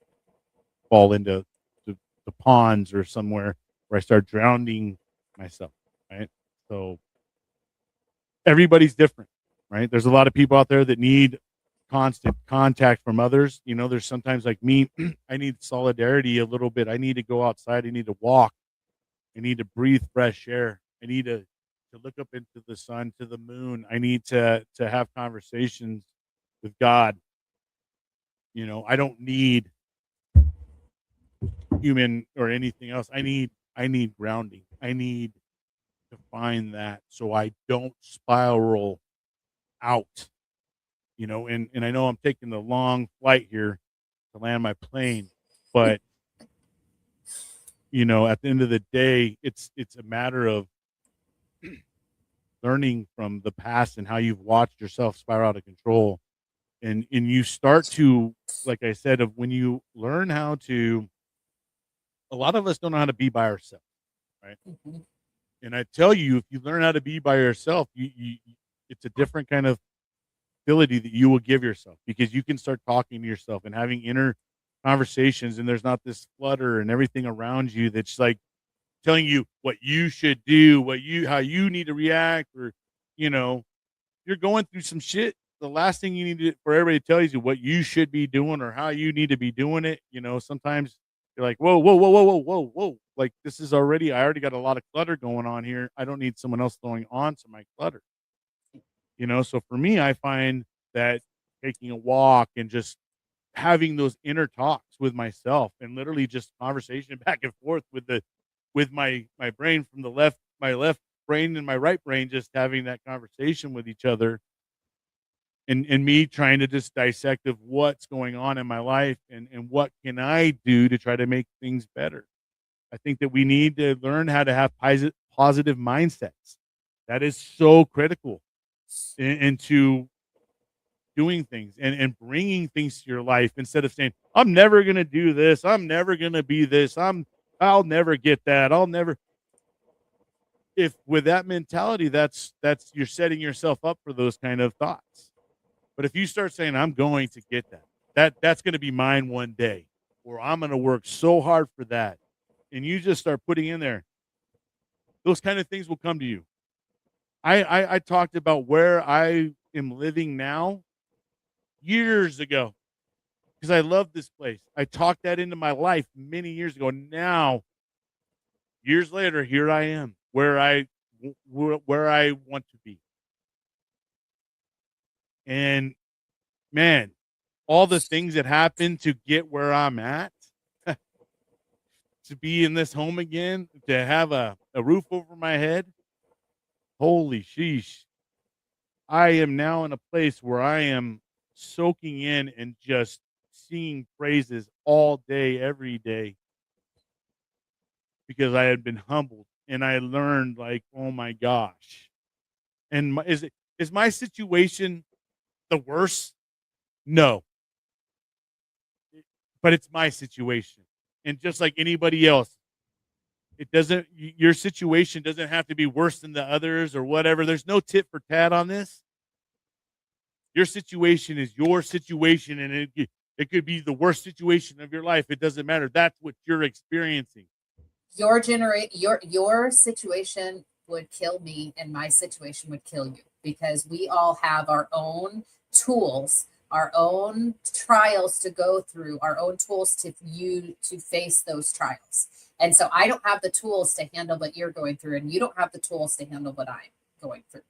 fall into the ponds or somewhere where I start drowning myself, right? So everybody's different, right? There's a lot of people out there that need constant contact from others. There's sometimes like me, I need solidarity a little bit. I need to go outside. I need to walk. I need to breathe fresh air. I need to look up into the sun, to the moon. I need to have conversations with God. I don't need human or anything else. I need grounding. I need to find that so I don't spiral out. And I know I'm taking the long flight here to land my plane, but at the end of the day, it's a matter of learning from the past and how you've watched yourself spiral out of control. And you start to, like I said, of when you learn how to, a lot of us don't know how to be by ourselves, right? Mm-hmm. And I tell you, if you learn how to be by yourself, it's a different kind of ability that you will give yourself because you can start talking to yourself and having inner conversations, and there's not this flutter and everything around you that's like telling you what you should do, how you need to react, or you know, you're going through some shit. The last thing you need for everybody to tell you is what you should be doing or how you need to be doing it. Sometimes you're like, whoa, whoa, whoa, whoa, whoa, whoa, whoa. Like I already got a lot of clutter going on here. I don't need someone else throwing on to my clutter. So for me, I find that taking a walk and just having those inner talks with myself and literally just conversation back and forth with my brain from my left brain and my right brain, just having that conversation with each other and me trying to just dissect of what's going on in my life and what can I do to try to make things better. I think that we need to learn how to have positive mindsets. That is so critical into doing things and bringing things to your life instead of saying, I'm never going to do this. I'm never going to be this. I'll never get that. I'll never. If with that mentality, that's you're setting yourself up for those kind of thoughts. But if you start saying, I'm going to get that's going to be mine one day, or I'm going to work so hard for that. And you just start putting in there, those kind of things will come to you. I talked about where I am living now years ago because I love this place. I talked that into my life many years ago. Now, years later, here I am where I want to be. And man, all the things that happened to get where I'm at, to be in this home again, to have a roof over my head. Holy sheesh. I am now in a place where I am soaking in and just singing praises all day, every day, because I had been humbled and I learned, like, oh my gosh. And is my situation the worst? No, but it's my situation. And just like anybody else, your situation doesn't have to be worse than the others or whatever. There's no tit for tat on this. Your situation is your situation, and it could be the worst situation of your life. It doesn't matter. That's what you're experiencing. Your situation would kill me, and my situation would kill you, because we all have our own tools, our own trials to go through, our own tools to face those trials. And so I don't have the tools to handle what you're going through, and you don't have the tools to handle what I'm going through.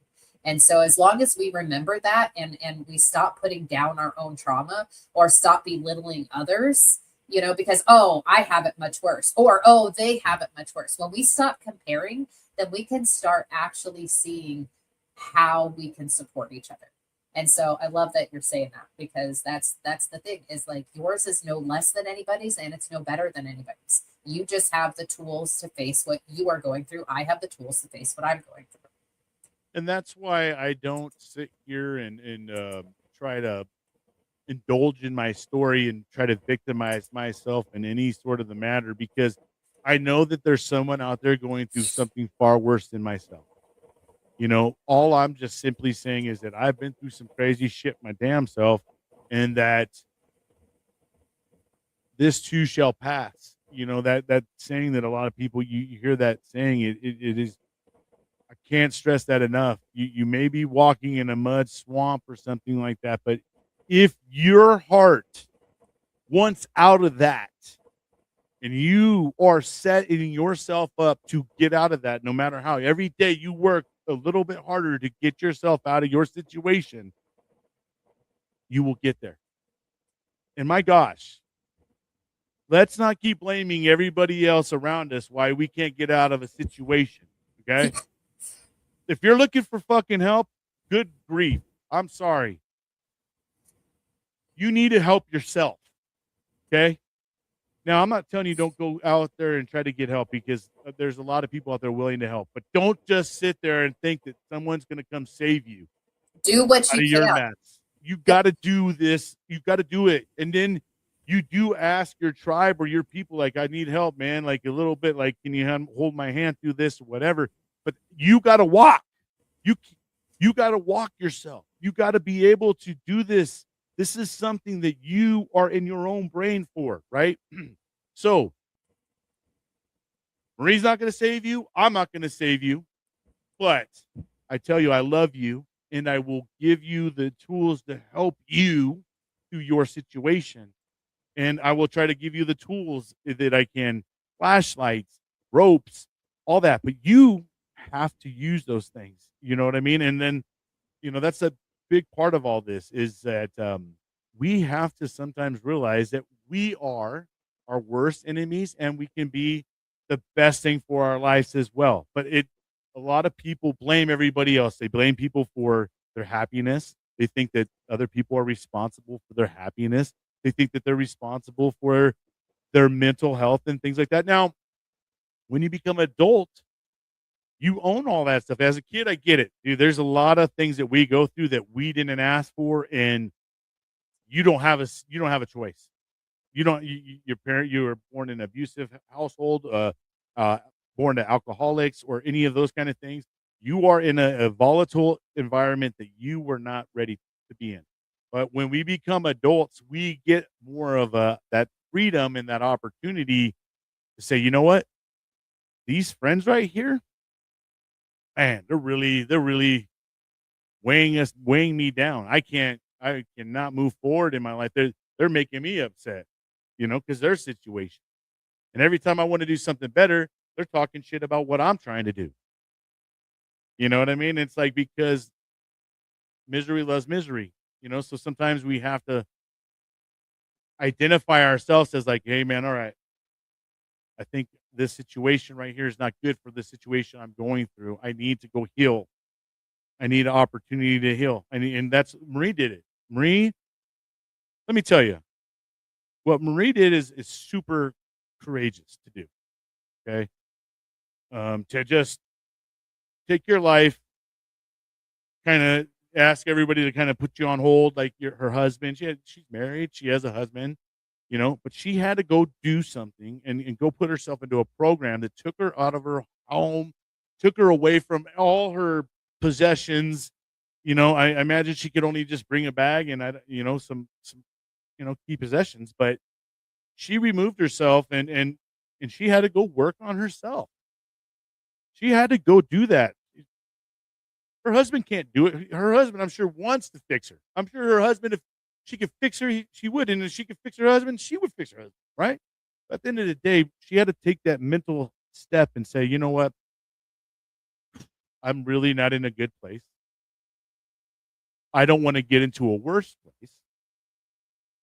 And so as long as we remember that, and we stop putting down our own trauma or stop belittling others, because, oh, I have it much worse, or, oh, they have it much worse. When we stop comparing, then we can start actually seeing how we can support each other. And so I love that you're saying that, because that's the thing, is like, yours is no less than anybody's, and it's no better than anybody's. You just have the tools to face what you are going through. I have the tools to face what I'm going through. And that's why I don't sit here and try to indulge in my story and try to victimize myself in any sort of the matter, because I know that there's someone out there going through something far worse than myself. All I'm just simply saying is that I've been through some crazy shit my damn self, and that this too shall pass. That saying that a lot of people, you hear that saying, it is, I can't stress that enough. You may be walking in a mud swamp or something like that, but if your heart wants out of that, and you are setting yourself up to get out of that, no matter how, every day you work a little bit harder to get yourself out of your situation, you will get there. And my gosh, let's not keep blaming everybody else around us why we can't get out of a situation. Okay. If you're looking for fucking help, good grief, I'm sorry. You need to help yourself. Okay. Now, I'm not telling you don't go out there and try to get help, because there's a lot of people out there willing to help. But don't just sit there and think that someone's going to come save you. Do what you your can. mess. You got to do this. You got to do it. And then you do ask your tribe or your people, like, I need help, man. Like, a little bit, like, can you hold my hand through this or whatever? But you got to walk. You got to walk yourself. You got to be able to do this. This is something that you are in your own brain for, right? So, Marie's not going to save you. I'm not going to save you. But I tell you, I love you, and I will give you the tools to help you through your situation. And I will try to give you the tools that I can, flashlights, ropes, all that. But you have to use those things. You know what I mean? And then, that's a big part of all this, is that we have to sometimes realize that we are our worst enemies, and we can be the best thing for our lives as well. But a lot of people blame everybody else. They blame people for their happiness. They think that other people are responsible for their happiness. They think that they're responsible for their mental health and things like that. Now, when you become adult, You own all that stuff. As a kid, I get it, dude. There's a lot of things that we go through that we didn't ask for, and you don't have a choice. You don't. You were born in an abusive household, uh, born to alcoholics, or any of those kind of things. You are in a volatile environment that you were not ready to be in. But when we become adults, we get more of a that freedom and that opportunity to say, you know what, these friends right here, man, they're really weighing me down. I cannot move forward in my life. They're making me upset, because their situation. And every time I want to do something better, they're talking shit about what I'm trying to do. You know what I mean? It's like, because misery loves misery, so sometimes we have to identify ourselves as like, hey man, all right, I think this situation right here is not good for the situation I'm going through. I need to go heal. I need an opportunity to heal. And that's Marie did it. Marie, let me tell you, what Marie did is super courageous to do. Okay. To just take your life, kind of ask everybody to kind of put you on hold, like her husband. She's married, she has a husband, but she had to go do something and go put herself into a program that took her out of her home, took her away from all her possessions. I imagine she could only just bring a bag and some key possessions, but she removed herself and she had to go work on herself. She had to go do that. Her husband can't do it. Her husband, I'm sure, wants to fix her. I'm sure her husband, if she could fix her, she would. And if she could fix her husband, she would fix her husband, right? But at the end of the day, she had to take that mental step and say, you know what? I'm really not in a good place. I don't want to get into a worse place.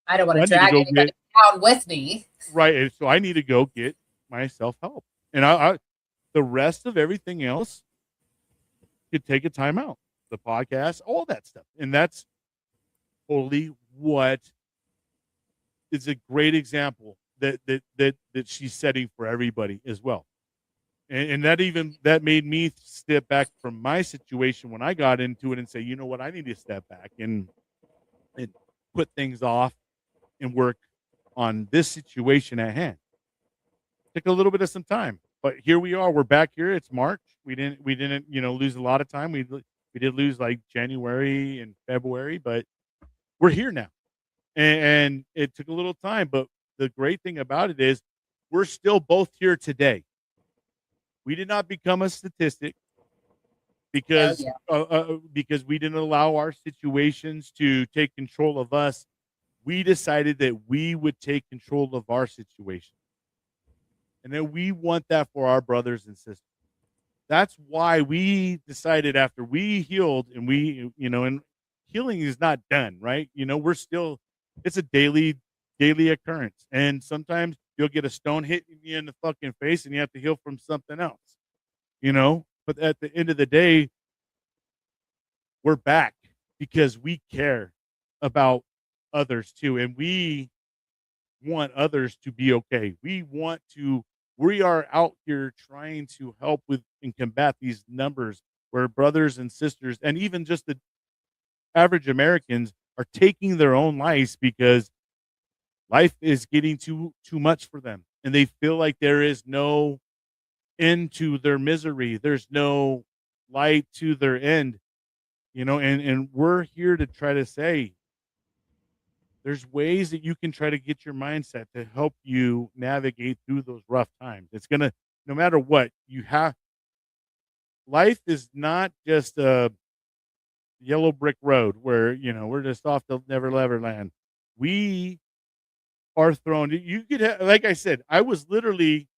I don't want I to need to drag go anybody down with me. Right. And so I need to go get myself help. And I the rest of everything else could take a time out. The podcast, all that stuff. And that's totally what is a great example that she's setting for everybody as well. And that made me step back from my situation when I got into it and say, you know what, I need to step back and put things off and work on this situation at hand. Took a little bit of some time, but here we are. We're back here. It's March. We didn't lose a lot of time. We did lose like January and February, but we're here now. And it took a little time, but the great thing about it is we're still both here today. We did not become a statistic Oh, because yeah. because we didn't allow our situations to take control of us. We decided that we would take control of our situation, and then we want that for our brothers and sisters. That's why we decided, after we healed, and and healing is not done, right? We're still, it's a daily occurrence. And sometimes you'll get a stone hitting you in the fucking face and you have to heal from something else. But at the end of the day, we're back because we care about others too. And we want others to be okay. We are out here trying to help with and combat these numbers where brothers and sisters, and even just the average Americans, are taking their own lives because life is getting too much for them, and they feel like there is no end to their misery. There's no light to their end, and we're here to try to say there's ways that you can try to get your mindset to help you navigate through those rough times. It's gonna, no matter what you have, life is not just a yellow brick road where we're just off to never land. We are thrown. You could like I said, I was literally.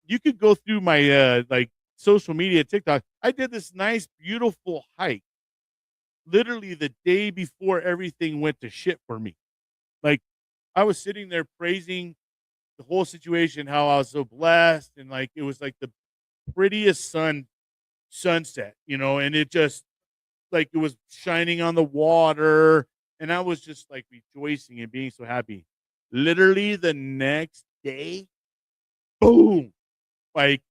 You could go through my like social media, TikTok. I did this nice, beautiful hike, literally the day before everything went to shit for me. Like, I was sitting there praising the whole situation, how I was so blessed, and like it was like the prettiest sunset, and it just, like, it was shining on the water, and I was just like rejoicing and being so happy. Literally the next day, boom, like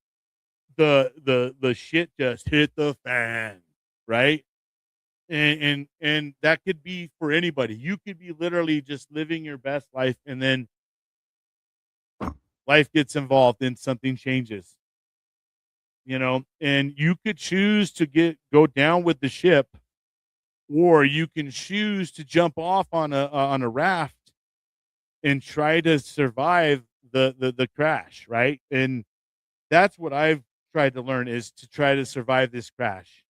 the shit just hit the fan, right? And that could be for anybody. You could be literally just living your best life, and then life gets involved and something changes, and you could choose to go down with the ship, or you can choose to jump off on a raft and try to survive the crash, right? And that's what I've tried to learn, is to try to survive this crash,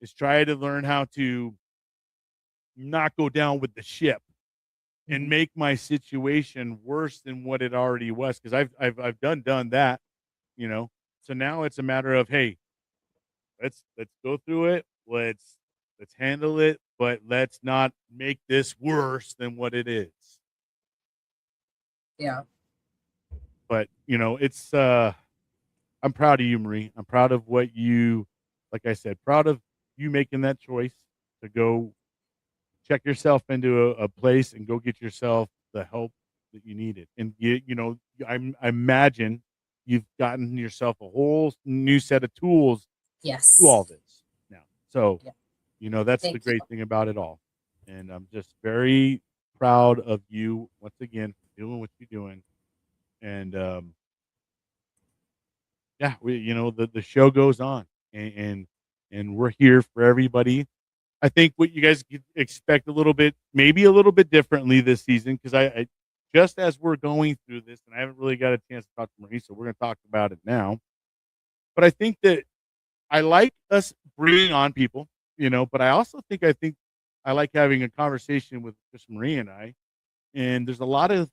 is try to learn how to not go down with the ship and make my situation worse than what it already was, because I've done that, you know. So now it's a matter of, hey, let's go through it. Let's handle it, but let's not make this worse than what it is. Yeah. But it's I'm proud of you, Marie. I'm proud of what you, like I said, proud of you making that choice to go check yourself into a place and go get yourself the help that you needed. And I imagine you've gotten yourself a whole new set of tools Yes. to all this now. So, Yeah. that's Thank the great you. thing about it all. And I'm just very proud of you once again for doing what you're doing. And yeah, the show goes on, and we're here for everybody. I think what you guys could expect maybe a little bit differently this season, because I just as we're going through this, and I haven't really got a chance to talk to Marie, so we're going to talk about it now. But I think that I like us bringing on people, but I think I like having a conversation with just Marie and I. And there's a lot of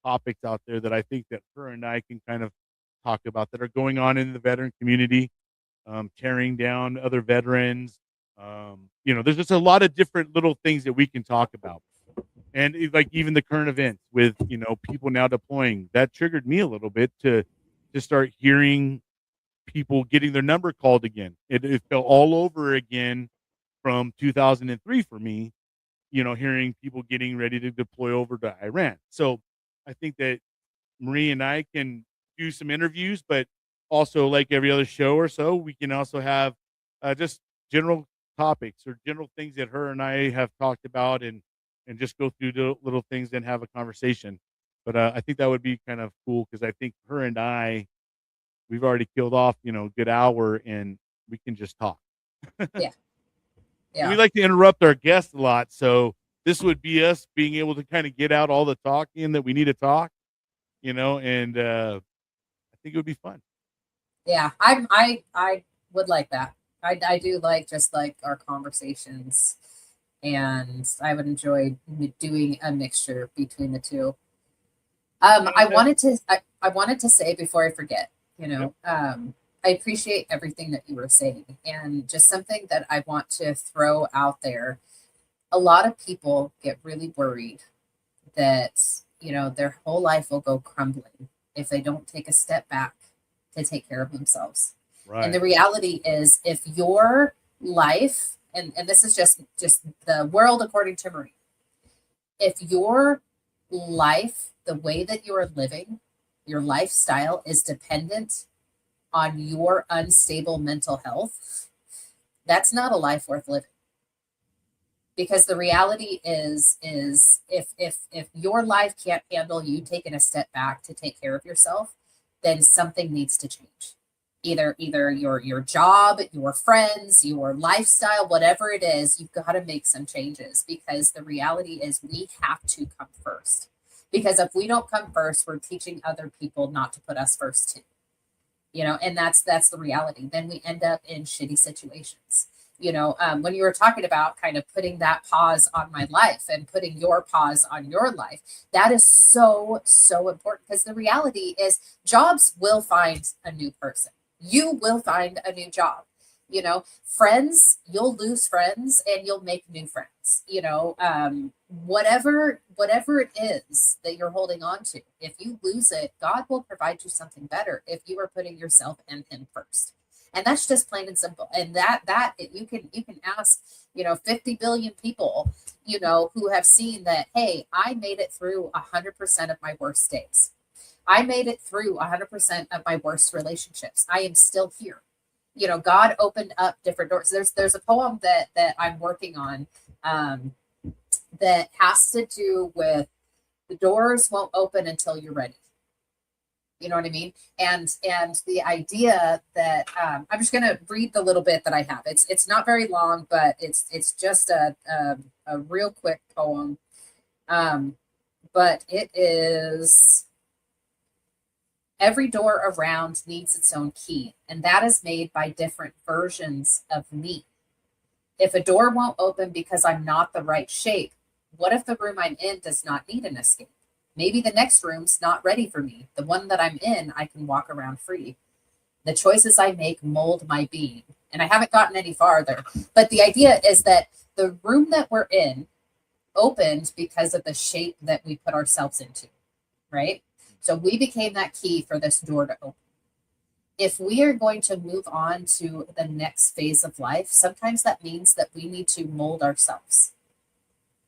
topics out there that I think that her and I can kind of talk about that are going on in the veteran community, tearing down other veterans. There's just a lot of different little things that we can talk about. And like even the current events with, people now deploying, that triggered me a little bit to start hearing people getting their number called again. It felt all over again from 2003 for me, hearing people getting ready to deploy over to Iran. So I think that Marie and I can do some interviews, but also, like every other show or so, we can also have just general topics or general things that her and I have talked about, and just go through the little things and have a conversation. But I think that would be kind of cool, because I think her and we've already killed off, a good hour, and we can just talk. Yeah. And we Yeah. like to interrupt our guests a lot, so this would be us being able to kind of get out all the talking that we need to talk, and I think it would be fun. Yeah. I would like that. I do like just like our conversations, and I would enjoy doing a mixture between the two. I wanted to say before I forget, I appreciate everything that you were saying, and just something that I want to throw out there. A lot of people get really worried that, their whole life will go crumbling if they don't take a step back to take care of themselves. And the Right. reality is, if your life, and this is just the world according to Marie, if your life, the way that you are living, your lifestyle is dependent on your unstable mental health, that's not a life worth living. Because the reality is if your life can't handle you taking a step back to take care of yourself, then something needs to change. Either your job, your friends, your lifestyle, whatever it is, you've got to make some changes, because the reality is we have to come first. Because if we don't come first, we're teaching other people not to put us first too. And that's the reality. Then we end up in shitty situations. When you were talking about kind of putting that pause on my life and putting your pause on your life, that is so, so important, because the reality is jobs will find a new person. You will find a new job. Friends, you'll lose friends and you'll make new friends. Whatever it is that you're holding on to, if you lose it, God will provide you something better if you are putting yourself and Him first. And that's just plain and simple. And that you can ask 50 billion people who have seen that, hey, I made it through 100% of my worst days. I made it through 100% of my worst relationships. I am still here. God opened up different doors. There's a poem that I'm working on, that has to do with the doors won't open until you're ready. You know what I mean? And the idea that, I'm just going to read the little bit that I have. It's not very long, but it's just a real quick poem. But it is: every door around needs its own key, and that is made by different versions of me. If a door won't open because I'm not the right shape, what if the room I'm in does not need an escape? Maybe the next room's not ready for me. The one that I'm in, I can walk around free. The choices I make mold my being. And I haven't gotten any farther, but the idea is that the room that we're in opened because of the shape that we put ourselves into, right? So we became that key for this door to open. If we are going to move on to the next phase of life, sometimes that means that we need to mold ourselves.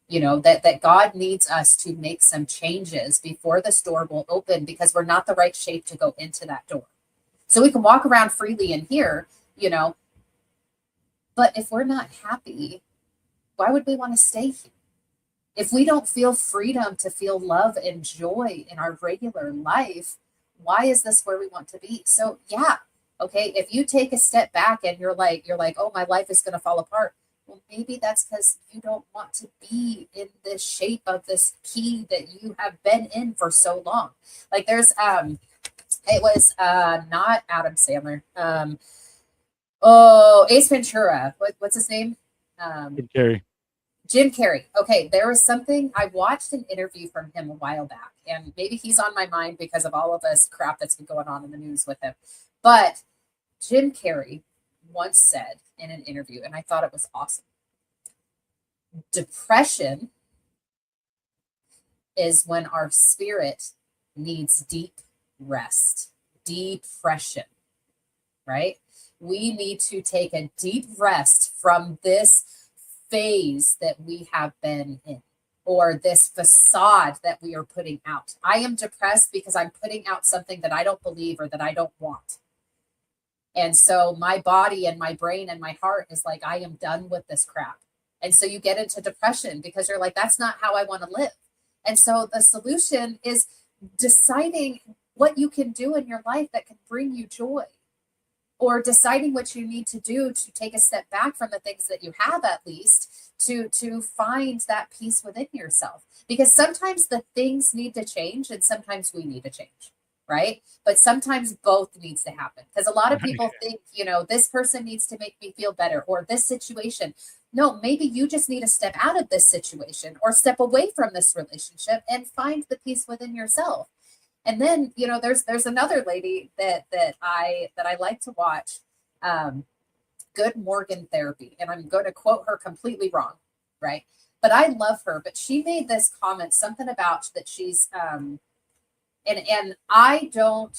That God needs us to make some changes before this door will open, because we're not the right shape to go into that door. So we can walk around freely in here, but if we're not happy, why would we want to stay here? If we don't feel freedom to feel love and joy in our regular life, why is this where we want to be? So yeah, okay, if you take a step back and you're like, oh, my life is going to fall apart. Well, maybe that's because you don't want to be in this shape of this key that you have been in for so long. Like there's, it was not Adam Sandler. Ace Ventura. What's his name? Jim Carrey. Jim Carrey. Okay, there was something, I watched an interview from him a while back, and maybe he's on my mind because of all of this crap that's been going on in the news with him. But Jim Carrey once said in an interview, and I thought it was awesome: depression is when our spirit needs deep rest. Depression, right? We need to take a deep rest from this phase that we have been in, or this facade that we are putting out. I am depressed because I'm putting out something that I don't believe or that I don't want. And so my body and my brain and my heart is like, I am done with this crap. And so you get into depression because you're like, that's not how I want to live. And so the solution is deciding what you can do in your life that can bring you joy, or deciding what you need to do to take a step back from the things that you have, at least to find that peace within yourself. Because sometimes the things need to change and sometimes we need to change, right? But sometimes both needs to happen, because a lot of people think, this person needs to make me feel better, or this situation. No, maybe you just need to step out of this situation or step away from this relationship and find the peace within yourself. And then, there's another lady that I like to watch, Good Morgan Therapy. And I'm going to quote her completely wrong, right? But I love her. But she made this comment, something about that she's, and I do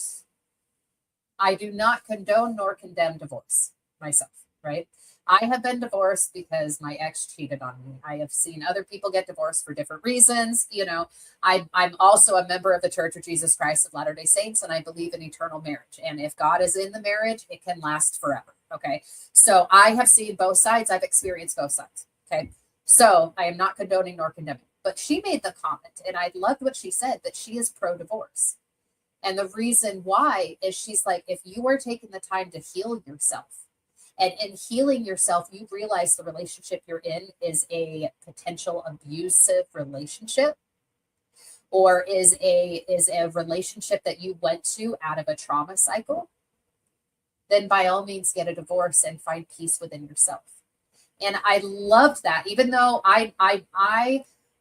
not condone nor condemn divorce myself, right? I have been divorced because my ex cheated on me. I have seen other people get divorced for different reasons. I'm also a member of the Church of Jesus Christ of Latter-day Saints, and I believe in eternal marriage. And if God is in the marriage, it can last forever. Okay. So I have seen both sides. I've experienced both sides. Okay. So I am not condoning nor condemning. But she made the comment, and I loved what she said, that she is pro-divorce. And the reason why is she's like, if you are taking the time to heal yourself, and in healing yourself, you realize the relationship you're in is a potential abusive relationship, or is a relationship that you went to out of a trauma cycle, then by all means get a divorce and find peace within yourself. And I loved that, even though I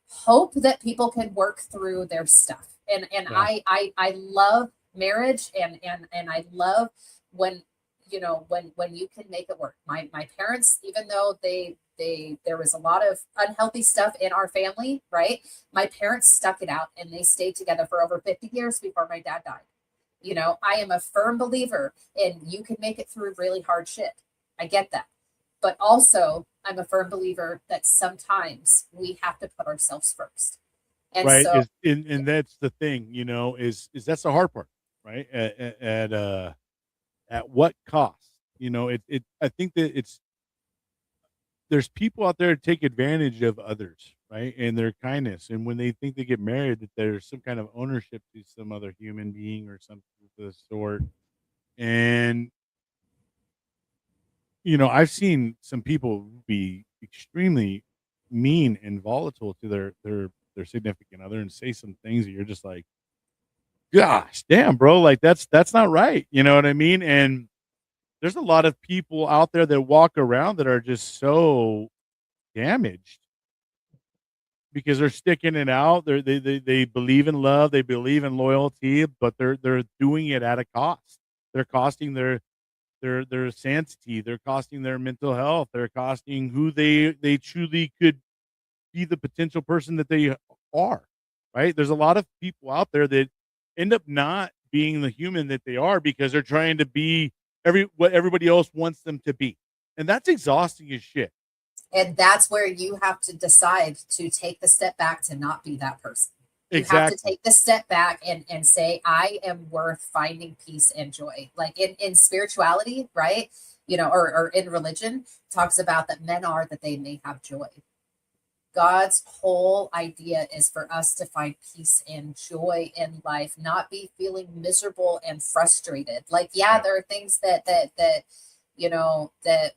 hope that people can work through their stuff. And yeah. I love marriage, and I love when when you can make it work. My parents, even though there was a lot of unhealthy stuff in our family, right? My parents stuck it out and they stayed together for over 50 years before my dad died. I am a firm believer in you can make it through really hard shit. I get that. But also I'm a firm believer that sometimes we have to put ourselves first. And right, so is and that's the thing, is that's the hard part, right? At what cost? I think that there's people out there to take advantage of others, right? And their kindness. And when they think they get married, that there's some kind of ownership to some other human being or something of the sort. And, I've seen some people be extremely mean and volatile to their significant other and say some things that you're just like, gosh, damn, bro, like that's not right. You know what I mean? And there's a lot of people out there that walk around that are just so damaged because they're sticking it out. They believe in love, they believe in loyalty, but they're doing it at a cost. They're costing their sanity, they're costing their mental health, they're costing who they truly could be, the potential person that they are, right? There's a lot of people out there that end up not being the human that they are because they're trying to be what everybody else wants them to be. And that's exhausting as shit. and that's where you have to decide to take the step back to not be that person. You have to Exactly. take the step back and say, I am worth finding peace and joy. Like in spirituality, right? Or in religion, talks about that men are that they may have joy. God's whole idea is for us to find peace and joy in life, not be feeling miserable and frustrated. Like, yeah, Right. there are things that that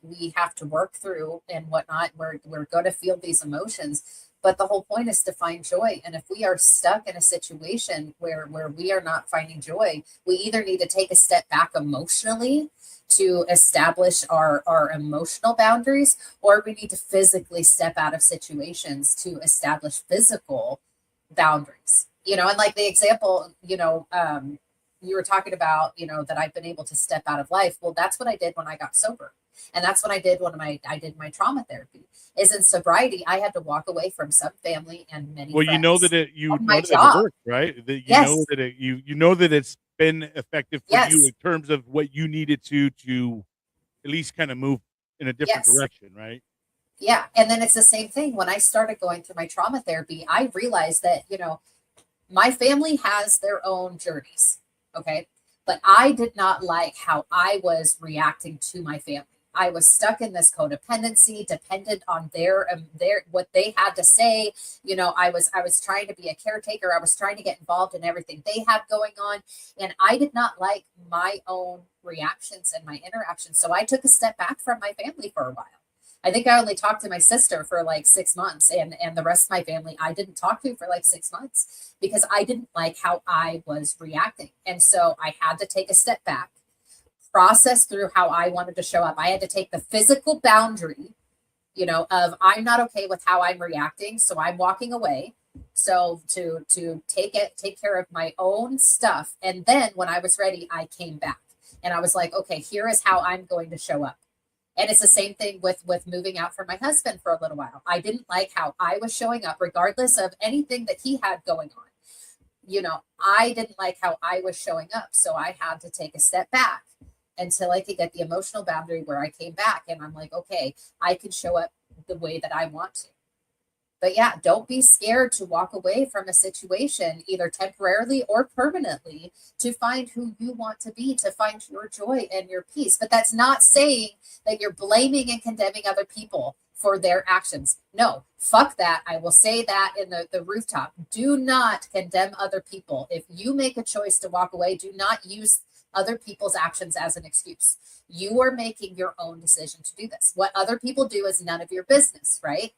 we have to work through and whatnot. We're going to feel these emotions, but the whole point is to find joy. And if we are stuck in a situation where we are not finding joy, we either need to take a step back emotionally to establish our emotional boundaries, or we need to physically step out of situations to establish physical boundaries. And like the example, you were talking about, that I've been able to step out of life. Well, that's what I did when I got sober. And that's what I did when I did my trauma therapy. Is in sobriety, I had to walk away from some family and many Well, friends you and know my that it job. worked, right? That Yes, you know that it's been effective for you yes, in terms of what you needed to at least kind of move in a different yes. direction, right? Yeah. And then it's the same thing. When I started going through my trauma therapy, I realized that, my family has their own journeys. Okay. But I did not like how I was reacting to my family. I was stuck in this codependency, dependent on their what they had to say. I was trying to be a caretaker. I was trying to get involved in everything they had going on, and I did not like my own reactions and my interactions. So I took a step back from my family for a while. I think I only talked to my sister for like 6 months, and the rest of my family I didn't talk to for like 6 months because I didn't like how I was reacting. And so I had to take a step back, process through how I wanted to show up. I had to take the physical boundary, of I'm not okay with how I'm reacting, so I'm walking away. So to take care of my own stuff. And then when I was ready, I came back and I was like, okay, here is how I'm going to show up. And it's the same thing with moving out from my husband for a little while. I didn't like how I was showing up, regardless of anything that he had going on. I didn't like how I was showing up. So I had to take a step back until I could get the emotional boundary where I came back. And I'm like, okay, I can show up the way that I want to. But yeah, don't be scared to walk away from a situation, either temporarily or permanently, to find who you want to be, to find your joy and your peace. But that's not saying that you're blaming and condemning other people for their actions. No, fuck that. I will say that in the rooftop. Do not condemn other people. If you make a choice to walk away, do not use other people's actions as an excuse. You are making your own decision to do this. What other people do is none of your business, right?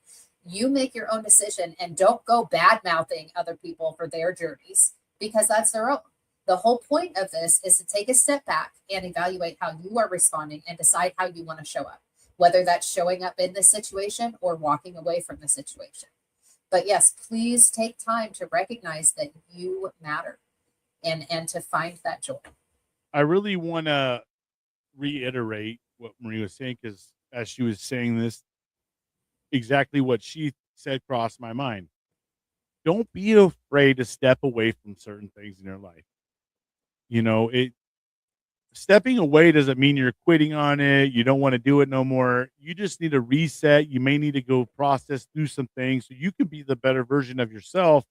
You make your own decision and don't go bad mouthing other people for their journeys because that's their own. The whole point of this is to take a step back and evaluate how you are responding and decide how you want to show up, whether that's showing up in this situation or walking away from the situation. But yes, please take time to recognize that you matter and to find that joy. I really want to reiterate what Marie was saying because as she was saying this, exactly what she said crossed my mind. Don't be afraid to step away from certain things in your life. It stepping away doesn't mean you're quitting on it. You don't want to do it no more. You just need to reset. You may need to go process through some things so you can be the better version of yourself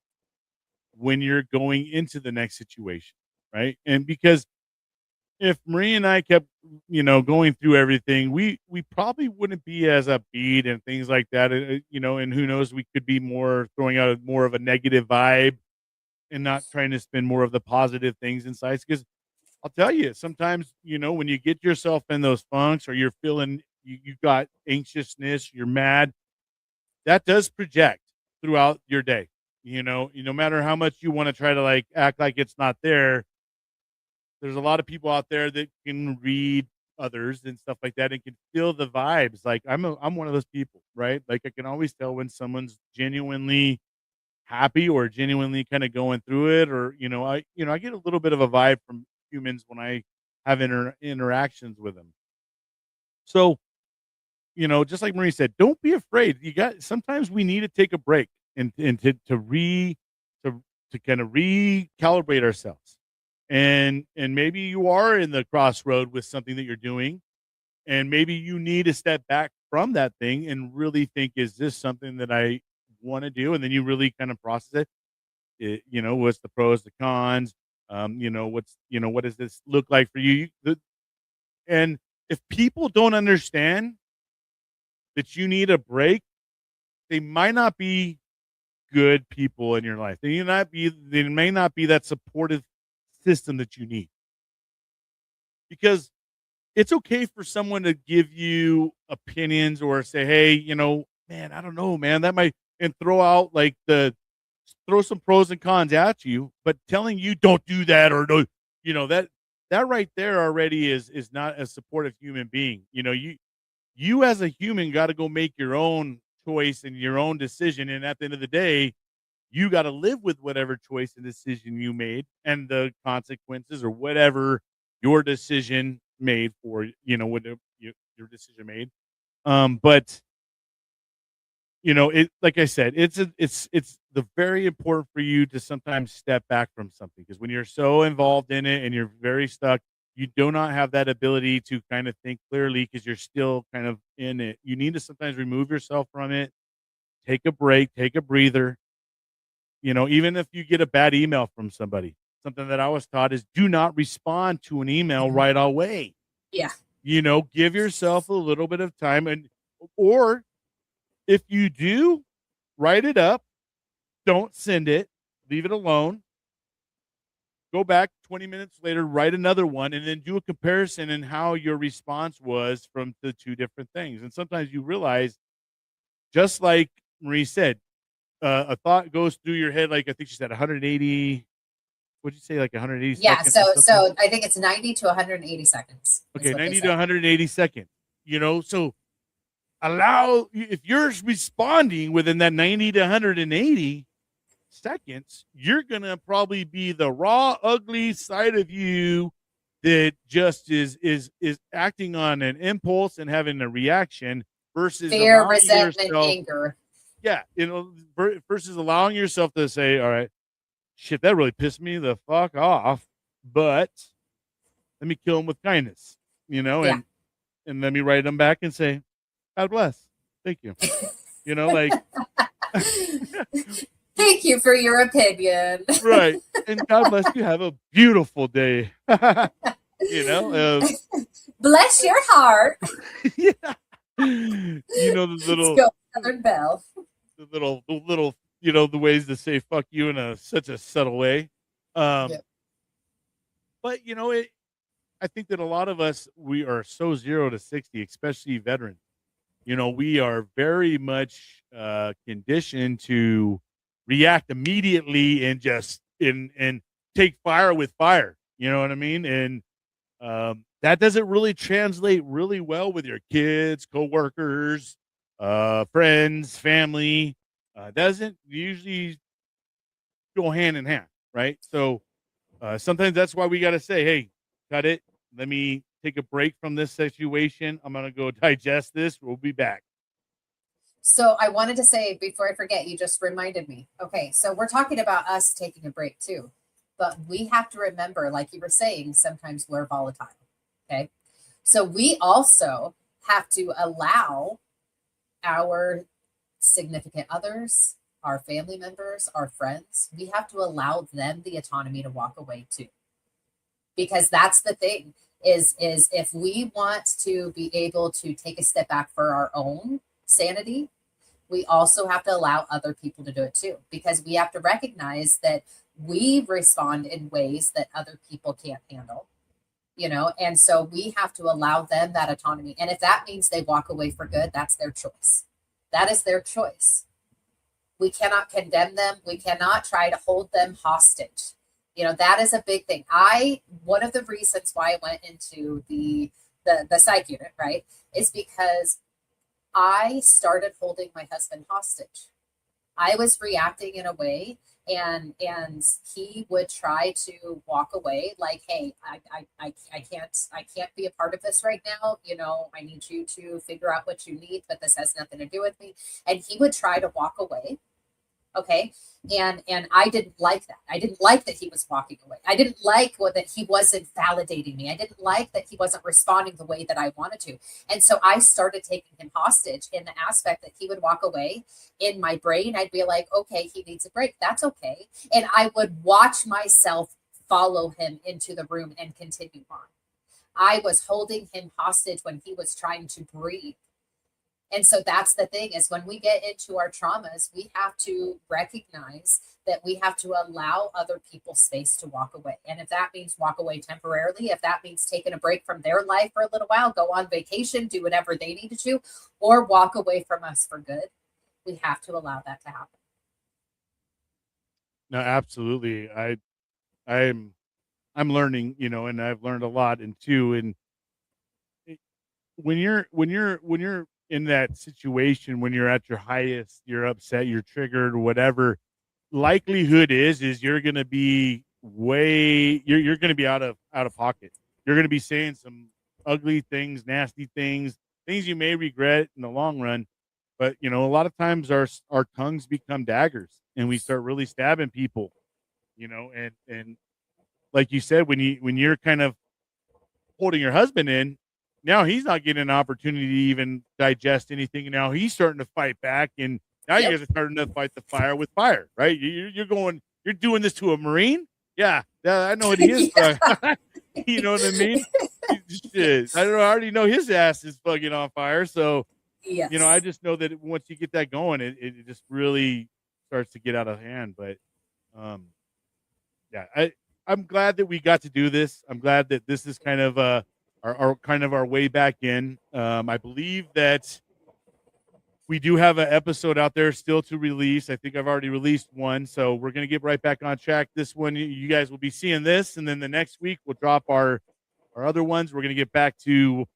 when you're going into the next situation, right? And because if Marie and I kept, going through everything, we probably wouldn't be as upbeat and things like that. And who knows, we could be more throwing out more of a negative vibe and not trying to spin more of the positive things inside. Because I'll tell you, sometimes, when you get yourself in those funks or you're feeling you got anxiousness, you're mad, that does project throughout your day. No matter how much you want to try to like act like it's not there, there's a lot of people out there that can read others and stuff like that and can feel the vibes. Like I'm one of those people, right? Like I can always tell when someone's genuinely happy or genuinely kind of going through it, or I get a little bit of a vibe from humans when I have interactions with them. So, just like Marie said, don't be afraid. Sometimes we need to take a break and to kind of recalibrate ourselves. And maybe you are in the crossroad with something that you're doing, and maybe you need to step back from that thing and really think, is this something that I want to do? And then you really kind of process it. What's the pros, the cons? What does this look like for you? And if people don't understand that you need a break, they might not be good people in your life. They may not be that supportive system that you need. Because it's okay for someone to give you opinions or say, hey, man, I don't know, man, that might, and throw some pros and cons at you, but telling you don't do that or no, that right there already is not a supportive human being. You as a human got to go make your own choice and your own decision. And at the end of the day, you got to live with whatever choice and decision you made and the consequences or whatever your decision made for, what your decision made. But it, like I said, it's the very important for you to sometimes step back from something, because when you're so involved in it and you're very stuck, you do not have that ability to kind of think clearly because you're still kind of in it. You need to sometimes remove yourself from it, take a break, take a breather. Even if you get a bad email from somebody, something that I was taught is do not respond to an email right away. Yeah. Give yourself a little bit of time, or if you do, write it up, don't send it, leave it alone. Go back 20 minutes later, write another one, and then do a comparison in how your response was from the two different things. And sometimes you realize, just like Marie said, a thought goes through your head, like I think she said 180. What'd you say, like 180 Yeah, seconds? so I think it's 90 to 180 seconds. Okay, 90 to 180 seconds. So if you're responding within that 90 to 180 seconds, you're gonna probably be the raw, ugly side of you that just is acting on an impulse and having a reaction versus fear, resentment, anger. Yeah, versus allowing yourself to say, all right, shit, that really pissed me the fuck off, but let me kill him with kindness, Yeah. and let me write them back and say, God bless. Thank you. Like thank you for your opinion. Right. And God bless you. Have a beautiful day. Bless your heart. Yeah. The little Let's go, Southern Belle. the little the ways to say fuck you in such a subtle way. Yep. But I think that a lot of us, we are so 0 to 60, especially veterans. We are very much conditioned to react immediately and just and take fire with fire. You know what I mean? And that doesn't really translate really well with your kids, coworkers, friends, family. Doesn't usually go hand in hand, right? So sometimes that's why we got to say, hey, cut it. Let me take a break from this situation. I'm going to go digest this. We'll be back. So I wanted to say, before I forget, you just reminded me. Okay, so we're talking about us taking a break too. But we have to remember, like you were saying, sometimes we're volatile. Okay. So we also have to allow our significant others, our family members, our friends, we have to allow them the autonomy to walk away too. Because that's the thing is if we want to be able to take a step back for our own sanity, we also have to allow other people to do it too, because we have to recognize that we respond in ways that other people can't handle, and so we have to allow them that autonomy. And if that means they walk away for good, that's their choice. That is their choice. We cannot condemn them. We cannot try to hold them hostage. That is a big thing. One of the reasons why I went into the psych unit, right, is because I started holding my husband hostage. I was reacting in a way, and he would try to walk away like, hey, I can't be a part of this right now. I need you to figure out what you need, but this has nothing to do with me. And he would try to walk away. Okay. And I didn't like that. I didn't like that he was walking away. I didn't like that he wasn't validating me. I didn't like that he wasn't responding the way that I wanted to. And so I started taking him hostage in the aspect that he would walk away. In my brain, I'd be like, okay, he needs a break. That's okay. And I would watch myself follow him into the room and continue on. I was holding him hostage when he was trying to breathe. And so that's the thing, is when we get into our traumas, we have to recognize that we have to allow other people space to walk away. And if that means walk away temporarily, if that means taking a break from their life for a little while, go on vacation, do whatever they need to do, or walk away from us for good, we have to allow that to happen. No, absolutely. I'm learning, and I've learned a lot. And too, and when you're in that situation, when you're at your highest, you're upset, you're triggered, whatever, likelihood is you're going to be you're going to be out of pocket. You're going to be saying some ugly things, nasty things you may regret in the long run. But a lot of times our tongues become daggers, and we start really stabbing people, and like you said, when you're kind of holding your husband in, now he's not getting an opportunity to even digest anything. And now he's starting to fight back, and now you guys are starting to fight the fire with fire, right? You're doing this to a Marine. Yeah, I know what he is. You know what I mean? Shit. I don't know. I already know his ass is fucking on fire. So, yes. I just know that once you get that going, it just really starts to get out of hand. But, yeah, I'm glad that we got to do this. I'm glad that this is kind of our way back in. I believe that we do have an episode out there still to release. I think I've already released one, so we're going to get right back on track. This one, you guys will be seeing this, and then the next week we'll drop our other ones. We're going to get back to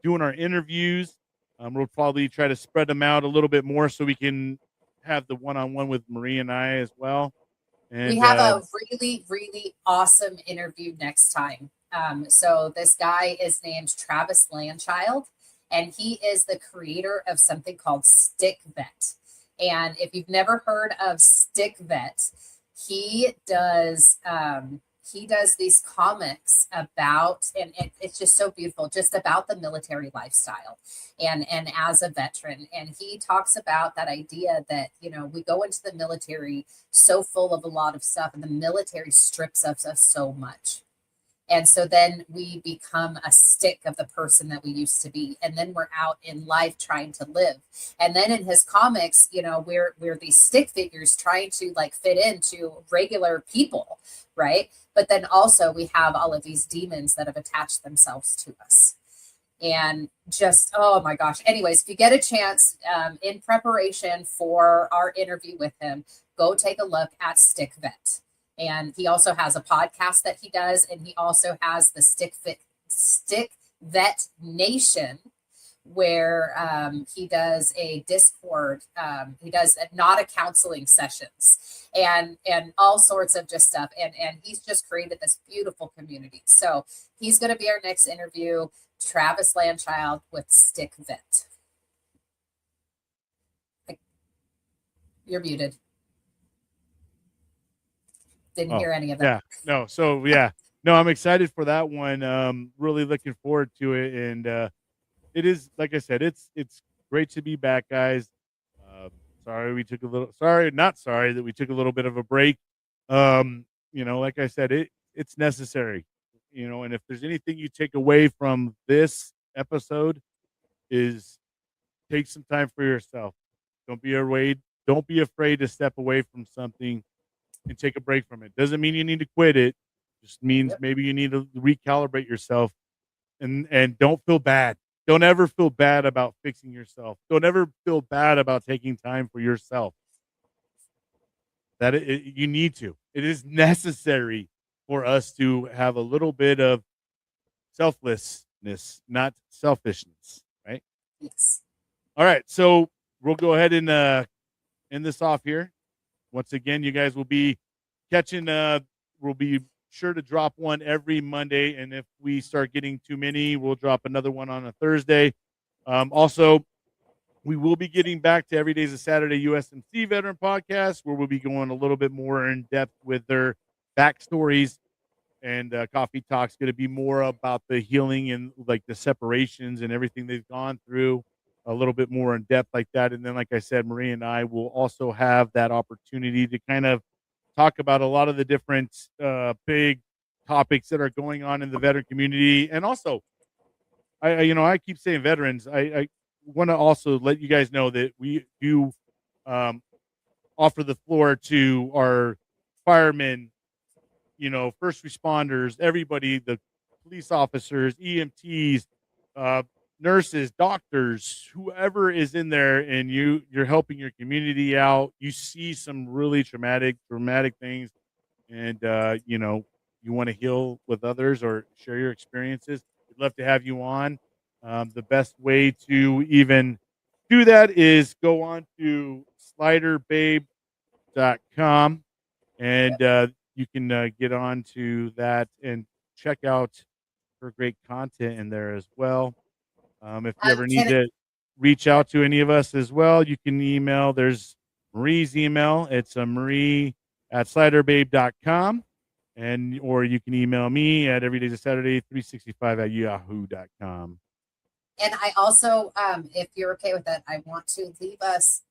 doing our interviews. We'll probably try to spread them out a little bit more so we can have the one-on-one with Marie and I as well. And we have a really, really awesome interview next time. So this guy is named Travis Landchild, and he is the creator of something called Stick Vet. And if you've never heard of Stick Vet, he does these comics about, and it's just so beautiful, just about the military lifestyle and as a veteran. And he talks about that idea that, we go into the military so full of a lot of stuff, and the military strips us of so much. And so then we become a stick of the person that we used to be. And then we're out in life trying to live. And then in his comics, we're these stick figures trying to fit into regular people, right? But then also we have all of these demons that have attached themselves to us. And just, oh my gosh. Anyways, if you get a chance, in preparation for our interview with him, go take a look at Stick Vet. And he also has a podcast that he does, and he also has the Stick Vet Nation, where he does a Discord. He does not a counseling sessions and all sorts of just stuff. And he's just created this beautiful community. So he's going to be our next interview, Travis Landchild with Stick Vet. You're muted. Didn't hear any of that. Yeah, no. So yeah, no, I'm excited for that one. Really looking forward to it. And it is, like I said, it's great to be back, guys. not sorry that we took a little bit of a break. Like I said, it's necessary. And if there's anything you take away from this episode is take some time for yourself. Don't be afraid. Don't be afraid to step away from something and take a break from it. Doesn't mean you need to quit it. Just means Yep. maybe you need to recalibrate yourself and don't feel bad. Don't ever feel bad about fixing yourself. Don't ever feel bad about taking time for yourself. You need to. It is necessary for us to have a little bit of selflessness, not selfishness, right? Yes. All right, so we'll go ahead and end this off here. Once again, you guys will be catching. We'll be sure to drop one every Monday, and if we start getting too many, we'll drop another one on a Thursday. Also, we will be getting back to Every Day's a Saturday USMC Veteran Podcast, where we'll be going a little bit more in depth with their backstories. And Coffee Talk's going to be more about the healing and like the separations and everything they've gone through, a little bit more in depth like that. And then, like I said, Marie and I will also have that opportunity to kind of talk about a lot of the different big topics that are going on in the veteran community. And also, I keep saying veterans. I want to also let you guys know that we do offer the floor to our firemen, first responders, everybody, the police officers, EMTs, nurses, doctors, whoever is in there, and you're helping your community out. You see some really traumatic things, and you want to heal with others or share your experiences. We'd love to have you on. The best way to even do that is go on to sliderbabe.com and you can get on to that and check out her great content in there as well. If you ever need to reach out to any of us as well, you can email. There's Marie's email. It's Marie@sliderbabe.com. Or you can email me at everydaysaturday365@yahoo.com. And I also, if you're okay with that, I want to leave us.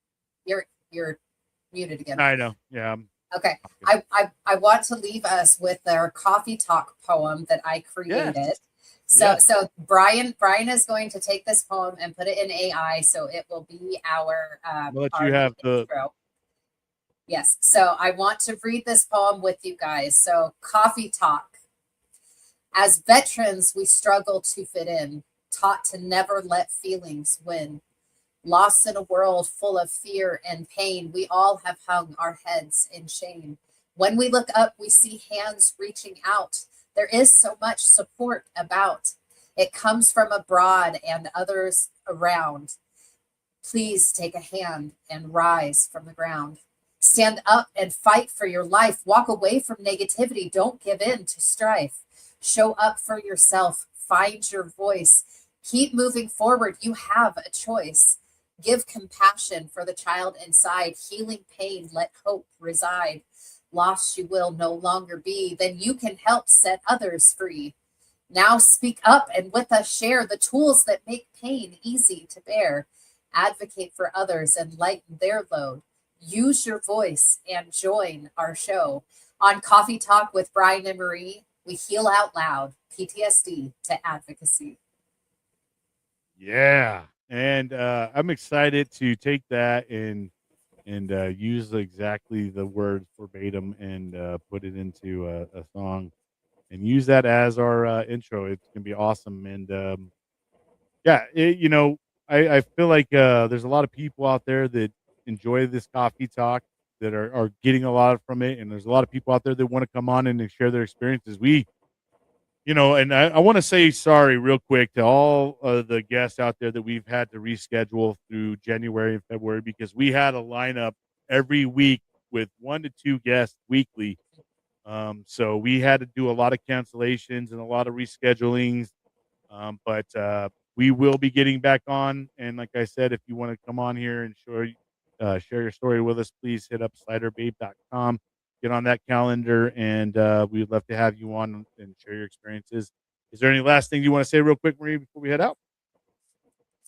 You're muted again. I know. Yeah. Okay. I want to leave us with their coffee talk poem that I created. Yes. So Bryan is going to take this poem and put it in AI, so it will be our intro. Yes. So I want to read this poem with you guys. So coffee talk. As veterans, we struggle to fit in, taught to never let feelings win. Lost in a world full of fear and pain, we all have hung our heads in shame. When we look up, we see hands reaching out. There is so much support about. It comes from abroad and others around. Please take a hand and rise from the ground. Stand up and fight for your life. Walk away from negativity. Don't give in to strife. Show up for yourself. Find your voice. Keep moving forward. You have a choice. Give compassion for the child inside. Healing pain, let hope reside. Lost you will no longer be. Then you can help set others free. Now speak up and with us share the tools that make pain easy to bear. Advocate for others and lighten their load. Use your voice and join our show. On Coffee Talk with Bryan and Marie, we heal out loud, PTSD to advocacy. Yeah. And I'm excited to take that and use exactly the words verbatim and put it into a song and use that as our intro. It's gonna be awesome. And I feel like there's a lot of people out there that enjoy this coffee talk that are getting a lot from it, and there's a lot of people out there that want to come on and share their experiences. And I want to say sorry real quick to all of the guests out there that we've had to reschedule through January and February because we had a lineup every week with 1 to 2 guests weekly. So we had to do a lot of cancellations and a lot of reschedulings. But we will be getting back on. And like I said, if you want to come on here and share your story with us, please hit up sliderbabe.com. Get on that calendar, and we'd love to have you on and share your experiences. Is there any last thing you want to say real quick, Marie, before we head out?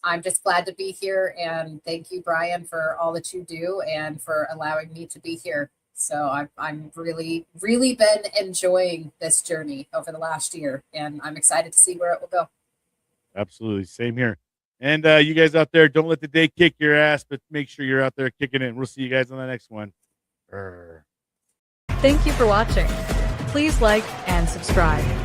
I'm just glad to be here. And thank you, Bryan, for all that you do and for allowing me to be here. So I'm really, really been enjoying this journey over the last year, and I'm excited to see where it will go. Absolutely. Same here. And you guys out there, don't let the day kick your ass, but make sure you're out there kicking it. We'll see you guys on the next one. Thank you for watching. Please like and subscribe.